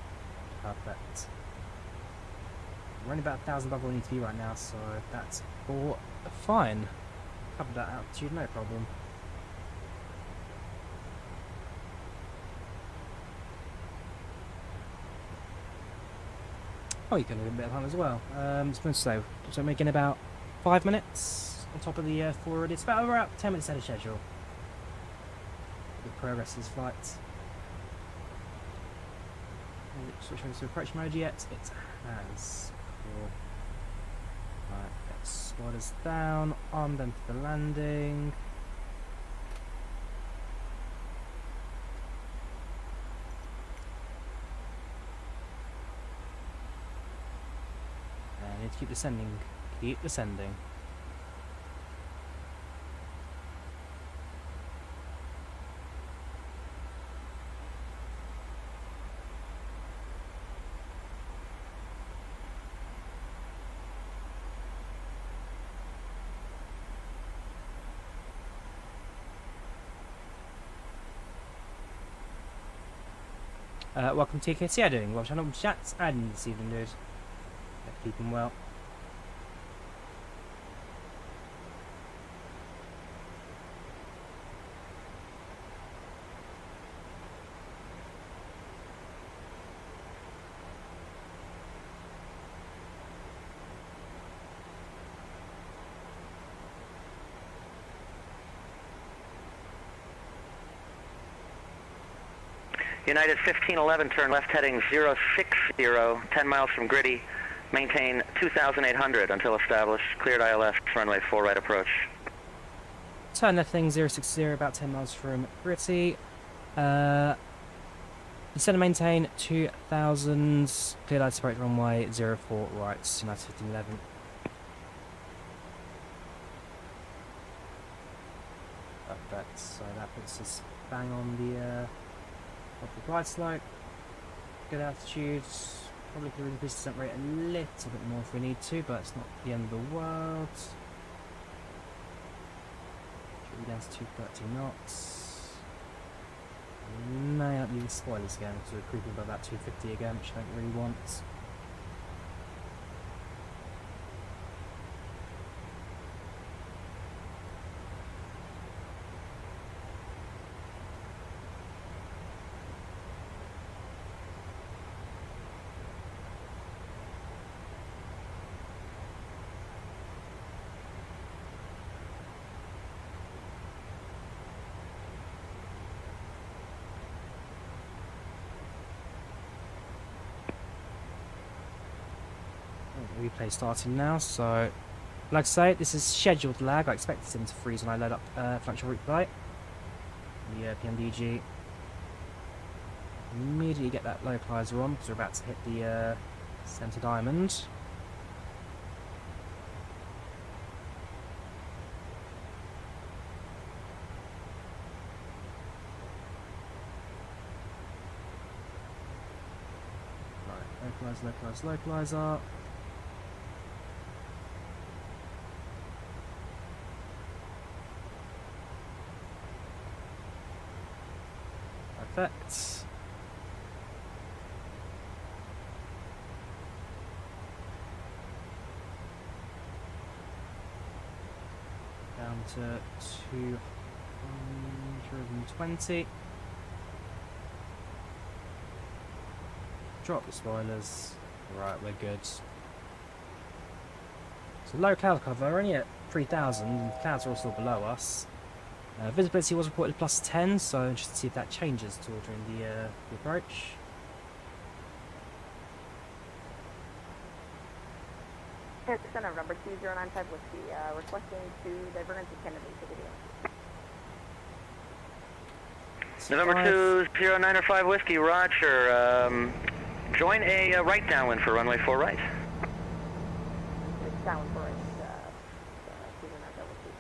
perfect. We're only about 1,000 above where we need to be right now, so that's all fine. Cover that altitude, no problem. Oh, you can do a bit of time as well. It's been slow, so making about 5 minutes on top of the 4 already. It's about 10 minutes ahead of schedule. Good progress this flight. Switching to approach mode yet? It has. Cool. Right, get spoilers down, arm them for the landing. need to keep descending. Keep descending. Welcome to TKC. How you doing? Well, channel chats and this evening, dude. Keeping well. United 1511, turn left heading 060, 10 miles from Gritty. Maintain 2,800 until established. Cleared ILS, runway 4 right approach. Turn left heading 060, about 10 miles from Gritty. Descend and maintain 2,000. Cleared ILS approach runway 04 right, United 1511. Perfect, so that puts us bang on the glide slope. Good altitudes. Probably could increase the descent rate a little bit more if we need to, but it's not the end of the world. Should be down to 230 knots. May not need the spoilers again, because we're creeping above that 250 again, which I don't really want. Replay starting now, so like I say, this is scheduled lag. I expect him to freeze when I load up FlightControlReplay. The PMDG. Immediately get that localizer on because we're about to hit the centre diamond. Right, localizer. Perfect. Down to 220. Drop the spoilers. Right, we're good. So low cloud cover, we're only at 3,000, and the clouds are all still below us. Visibility was reported plus 10, so interested to see if that changes at all during the approach. Center number 2095 Whiskey, requesting to divergence to Kennedy to video. November 2095 Whiskey, roger. Join a right downwind for runway 4 right. It's downwind for right, 2095 Whiskey.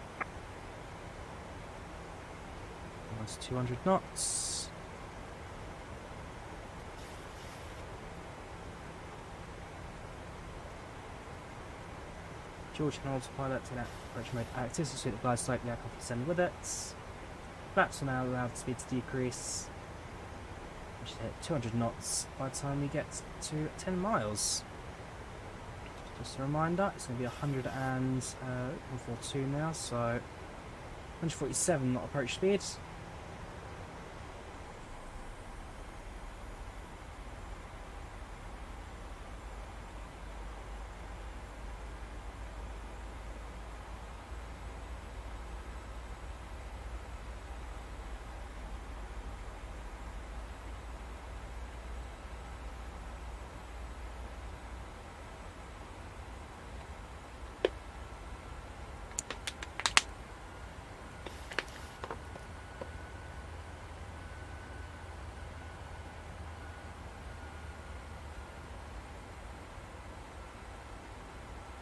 That's 200 knots. George holds pilot to that approach mode active, so suit the glide slope, the aircraft will descend with it. Flaps will now allow the speed to decrease. We should hit 200 knots by the time we get to 10 miles. Just a reminder, it's going to be 142 now, so 147 knot approach speed.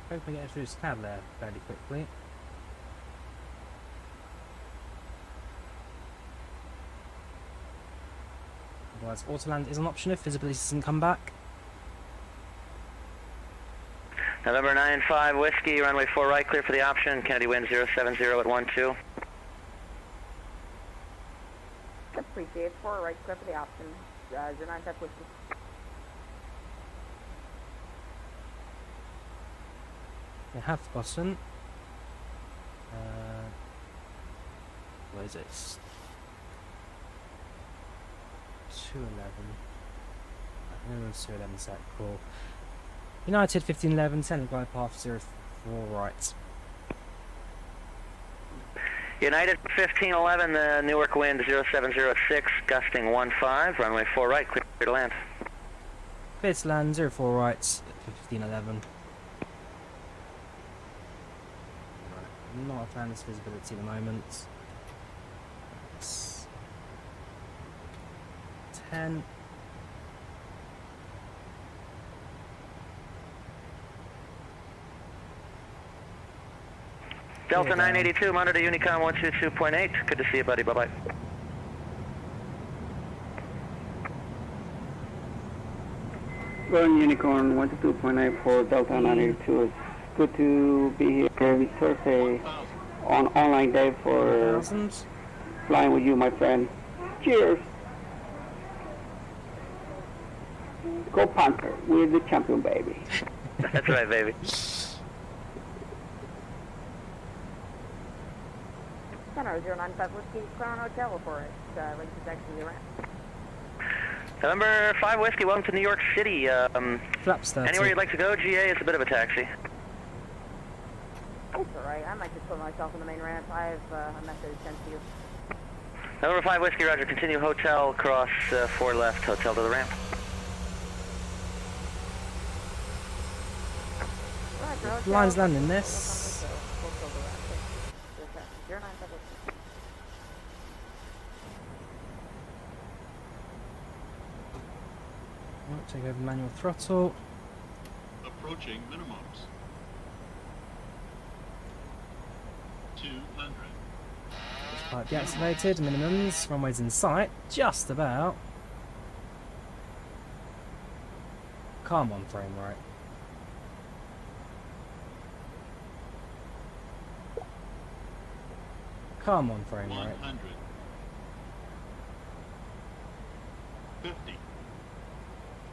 Hope we get through this cloud there fairly quickly. Otherwise, autoland is an option if visibility doesn't come back. November 95 Whiskey, runway 4 right, clear for the option. Kennedy wind 070 at 12. Appreciate 4 right, clear for the option. 095 Whiskey. I have forgotten. What is it? 211. I think it was 211 set. Cool. United 1511, send glide path 04 right. United 1511, the Newark wind 0706, gusting 15, runway 4 right, clear to land. Clear to land 04 right, 1511. Right, not a fan of this visibility at the moment. That's 10. Delta 982, monitor Unicom 122.8. Good to see you, buddy. Bye-bye. Going Unicorn 122.8 for Delta 982. It's good to be here every Thursday on online day for flying with you, my friend. Cheers. Go Panther, we're the champion, baby. That's right, baby. Center 095 Whiskey, Crown Hotel for it. Link is actually around. November 5 Whiskey, welcome to New York City. Flaps 30. Anywhere you'd like to go, GA is a bit of a taxi. That's alright, I might just put myself on the main ramp. I have a message sent to you. November 5 Whiskey, roger. Continue hotel, cross 4 left, hotel to the ramp. Line's landing this. Take over manual throttle. Approaching minimums. 200. Pipe deactivated, minimums, runway's in sight, just about. Calm on frame right. Calm on frame right. 100. 50.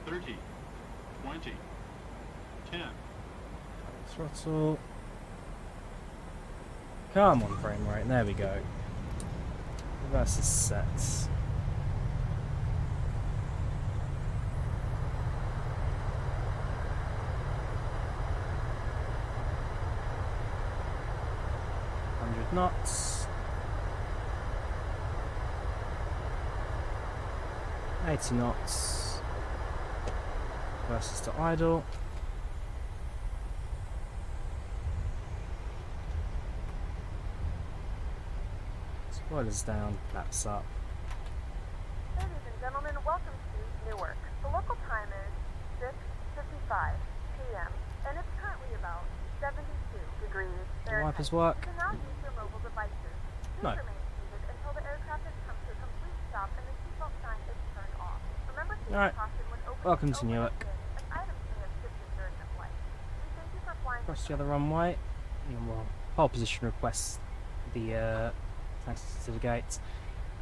30, 20, 10. Throttle. Come on, frame right. There we go. Reverse is set. Knots. 80 knots. Versus to idle. Spoilers down, flaps up. Ladies and gentlemen, welcome to Newark. The local time is 6:55 p.m. and it's currently about 72 degrees Fahrenheit. Wipers work. You can now use your mobile devices. Please No. remain seated until the aircraft has come to a complete stop and the seatbelt sign is turned off. Remember to Alright. caution when opening Welcome to Newark. as items may have shifted during the flight. We thank you for flying. Across the other runway. And we'll pole position request the access to the gate.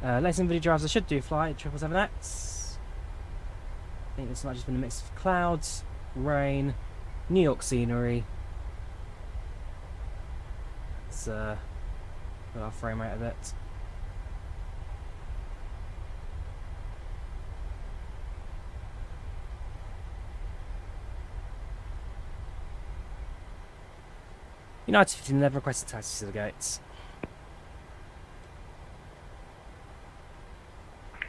Ladies and video drivers, I should do flight 777X. I think this might just been a mix of clouds, rain, New York scenery. Let's put our frame rate a bit. United 1511 requested taxi to the gates.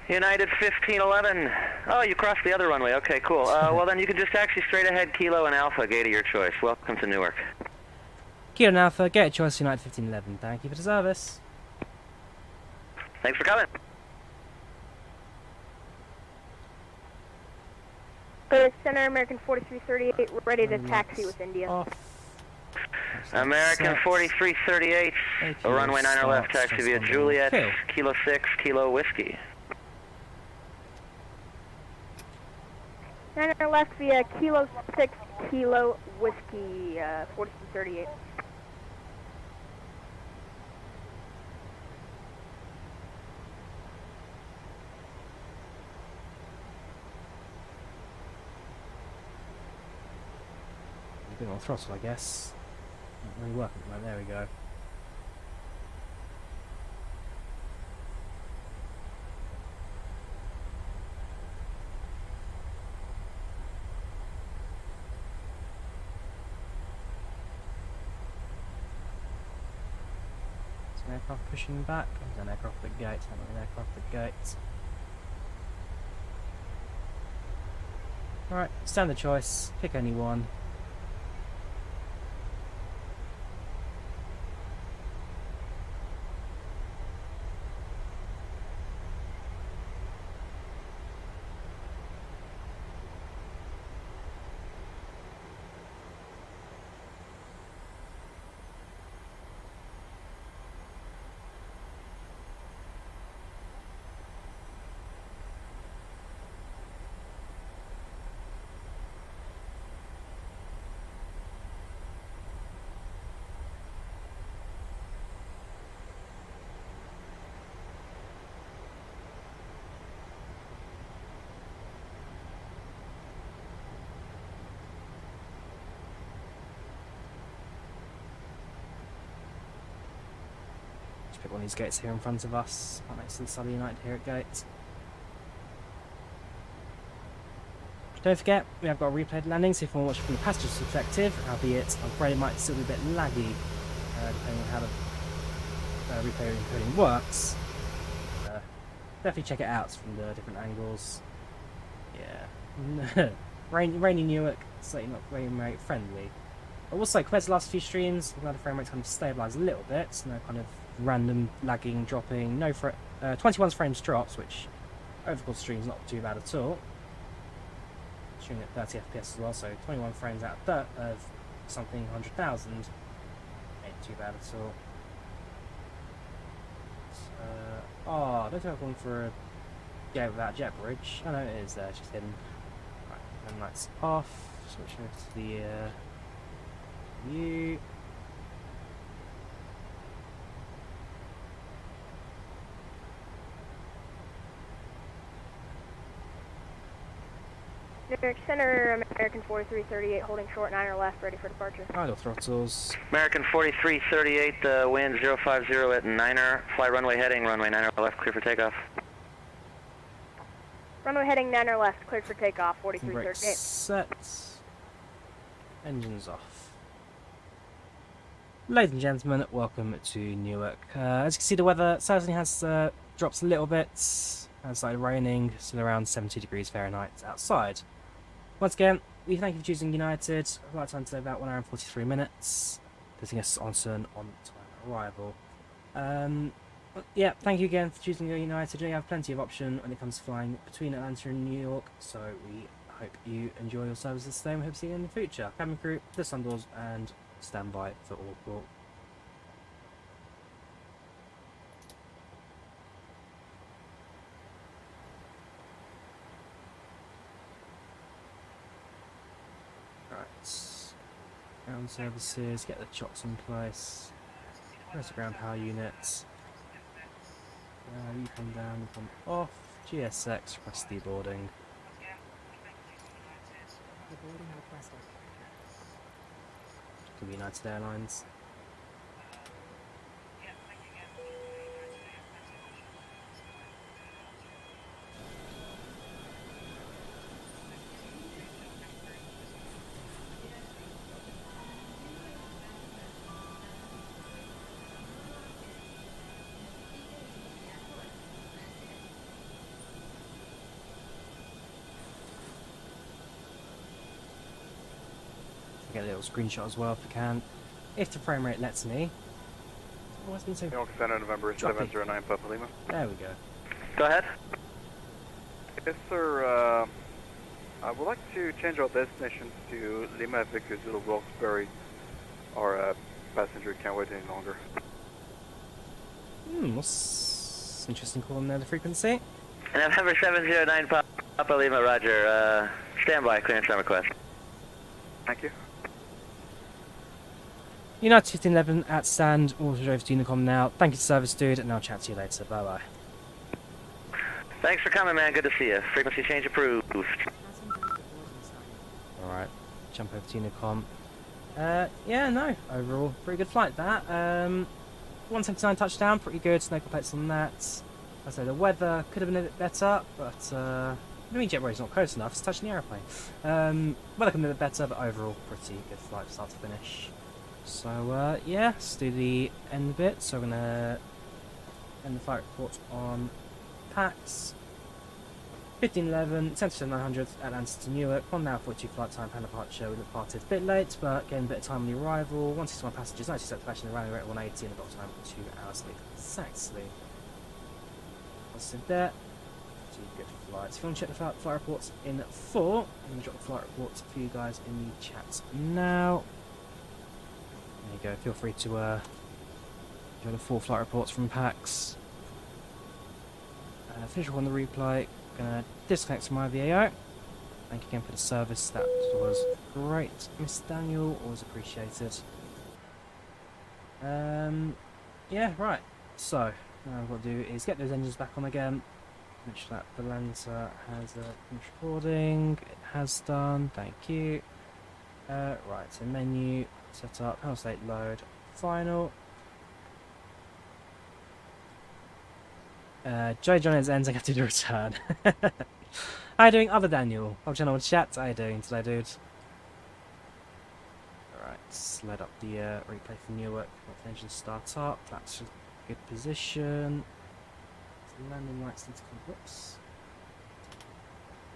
United 1511. Oh, you crossed the other runway. Okay, cool. Well, then you can just taxi straight ahead, Kilo and Alpha, gate of your choice. Welcome to Newark. Kilo and Alpha, gate of choice, United 1511. Thank you for the service. Thanks for coming. Center American 4338, ready to taxi with India. Off. American 4338, a runway 9er left, taxi via Juliet, Kilo 6, Kilo Whiskey. 9er left via Kilo 6, Kilo Whiskey, 4238. A bit on throttle, I guess. Not really working at the moment. There we go. There's an aircraft pushing back. There's an aircraft at gate. An aircraft at gate. Alright, standard choice. Pick any one. Pick one of these gates here in front of us, right next to the Southern United here at gate. Don't forget, we have got a replayed landing, so if you want to watch from the passenger's perspective, albeit I'm afraid it might still be a bit laggy, depending on how the replay encoding works. Definitely check it out from the different angles. Yeah. Rainy Newark, slightly not frame rate friendly. I will say, compared to the last few streams, I'm glad the frame rate's kind of stabilised a little bit, no kind of random lagging, dropping, 21 frames drops, which overall stream's not too bad at all. Shooting at 30 FPS as well, so 21 frames out of something 100,000 ain't too bad at all. So, oh, don't think I've gone for a gate without a jet bridge. Oh no, it is there, it's just hidden. Right, then lights off, switch over to the view. Newark Center, American 4338, holding short 9er left, ready for departure. Idle throttles. American 4338, wind 050 at 9er, fly runway heading, runway 9er left, clear for takeoff. Runway heading 9er left, cleared for takeoff, 4338. Brakes set. Engines off. Ladies and gentlemen, welcome to Newark. As you can see, the weather certainly has dropped a little bit. It's started raining, still around 70 degrees Fahrenheit outside. Once again, we thank you for choosing United. Flight time today about 1 hour and 43 minutes, putting us on an on-time arrival. Yeah, thank you again for choosing United. You have plenty of option when it comes to flying between Atlanta and New York, so we hope you enjoy your services today and we hope to see you in the future. Cabin crew, the sun doors, and stand by for all port. Ground services, get the chocks in place. Where's the ground power units? You come down, you come off. GSX, request deboarding. Deboarding requested. Could be United Airlines. Get a little screenshot as well if we can, if the frame rate lets me. Oh, it's been so Newark Center, November 709, Papa Lima. There we go. Go ahead. Yes, sir. I would like to change our destination to Lima Victor Zulu Roxbury Our passenger can't wait any longer. What's interesting calling there the frequency? And November 709 Papa Lima, roger. Standby, clearance time request. Thank you. United 1511 at stand, auto drove to Unicom now. Thank you to service dude, and I'll chat to you later. Bye bye. Thanks for coming, man. Good to see you. Frequency change approved. Alright, jump over to Unicom. Yeah, no, overall, pretty good flight that. 179 touchdown, pretty good, no complaints on that. I say the weather could have been a bit better, but I mean JetBrain's not close enough, it's touching the aeroplane. Weather could have been a bit better, but overall, pretty good flight start to finish. So yeah, let's do the end bit. So we're gonna end the flight report on PAX. 1511, 10-900 Atlanta to Newark, 1 hour 42 flight time, pan departure. We departed a bit late, but getting a bit of time on the arrival. 161 passengers, 97 fashion, the runway rate 180, and the box time 2 hours late exactly. What's in there? 2 good flights. If you want to check the flight reports in full, I'm going to drop the flight reports for you guys in the chat now. There you go, feel free to join the full flight reports from PAX. Finish on the replay. Gonna disconnect from IVAO. Thank you again for the service, that was great. Miss Daniel, always appreciated. Yeah, right. So, now what I've got to do is get those engines back on again. Make sure that Volanta has finished recording. It has done, thank you. Right, so menu, set up, panel state load, final. Joey Johnny's ends, I have to do a return. How you doing, other Daniel? Welcome channel chat, how you doing today, dude? Alright, sled up the replay for Newark. Let the engine start up, that's a good position. So landing lights need to come, whoops.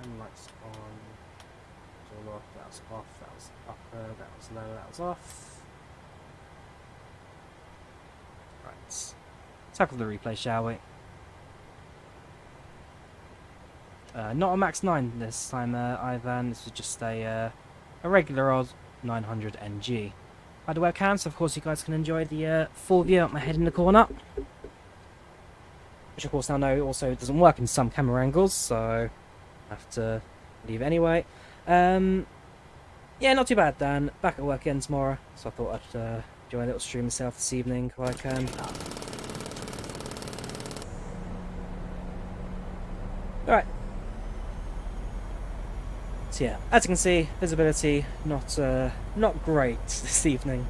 Landing lights on. All off, that was off, that was upper, that was lower, that was off. Right. Tackle the replay, shall we? Not a Max 9 this time, Ivan. This was just a regular old 900 NG. I had a webcam, so of course you guys can enjoy the full view of my head in the corner. Which of course now know also doesn't work in some camera angles, so I have to leave it anyway. Yeah, not too bad, Dan. Back at work again tomorrow, so I thought I'd join a little stream myself this evening if I can. Alright. So yeah, as you can see, visibility not great this evening.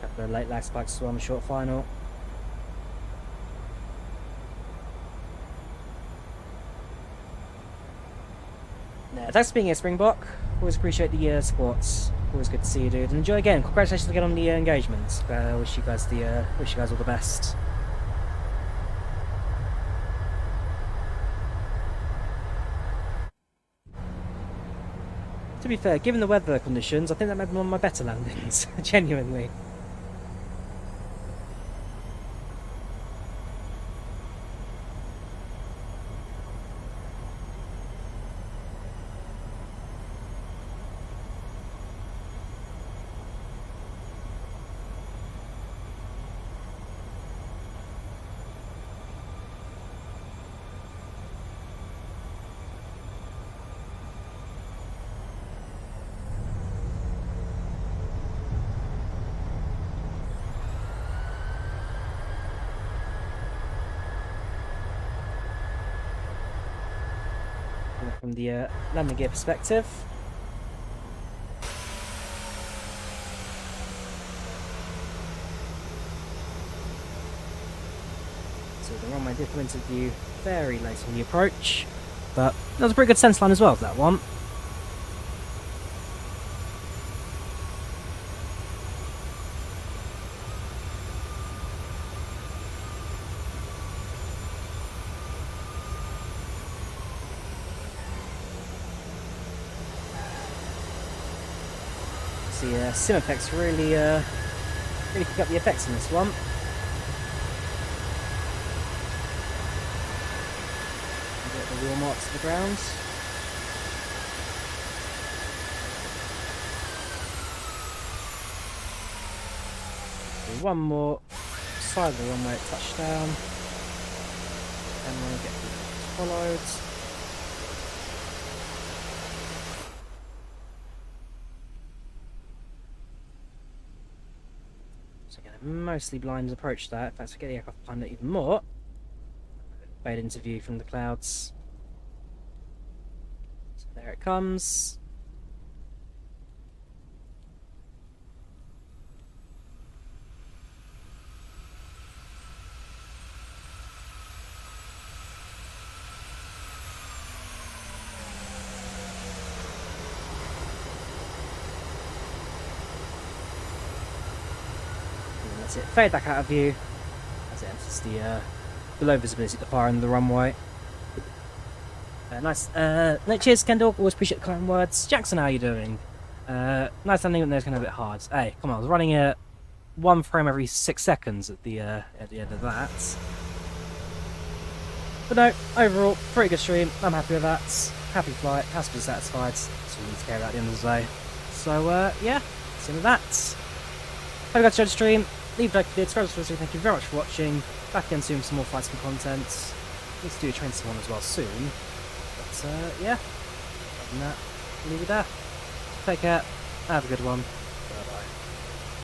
Couple of late lag spikes as well on the short final. Yeah, thanks for being here, Springbok. Always appreciate the support. Always good to see you, dude. And enjoy again. Congratulations again on the engagement. Wish you guys all the best. To be fair, given the weather conditions, I think that might be one of my better landings. Genuinely. From the landing gear perspective. So the runway did come into view very late on the approach, but that was a pretty good sense line as well, that one. SimFX really pick up the effects in this one. Get the wheel marks to the ground. Do one more side of the runway at touchdown. And we'll get followed. So I'm going to mostly blind approach that. In fact, to get the aircraft behind it even more. Fade into view from the clouds. So there it comes. And that's it. Fade back out of view as it enters the below visibility at the far end of the runway. Nice. No, cheers, Kendall. Always appreciate the kind words. Jackson, how are you doing? Nice landing, but there's kind of a bit hard. Hey, come on. I was running a 1 frame every 6 seconds at the end of that. But no, overall, pretty good stream. I'm happy with that. Happy flight. Passengers satisfied. That's all we need to care about at the end of the day. So, yeah. See you with that. Hope you guys enjoyed the stream. Leave a like if you did. Thank you very much for watching. Back again soon for some more flights and content. Need to do a train sim one as well soon. But yeah, other than that, leave it there. Take care. Have a good one.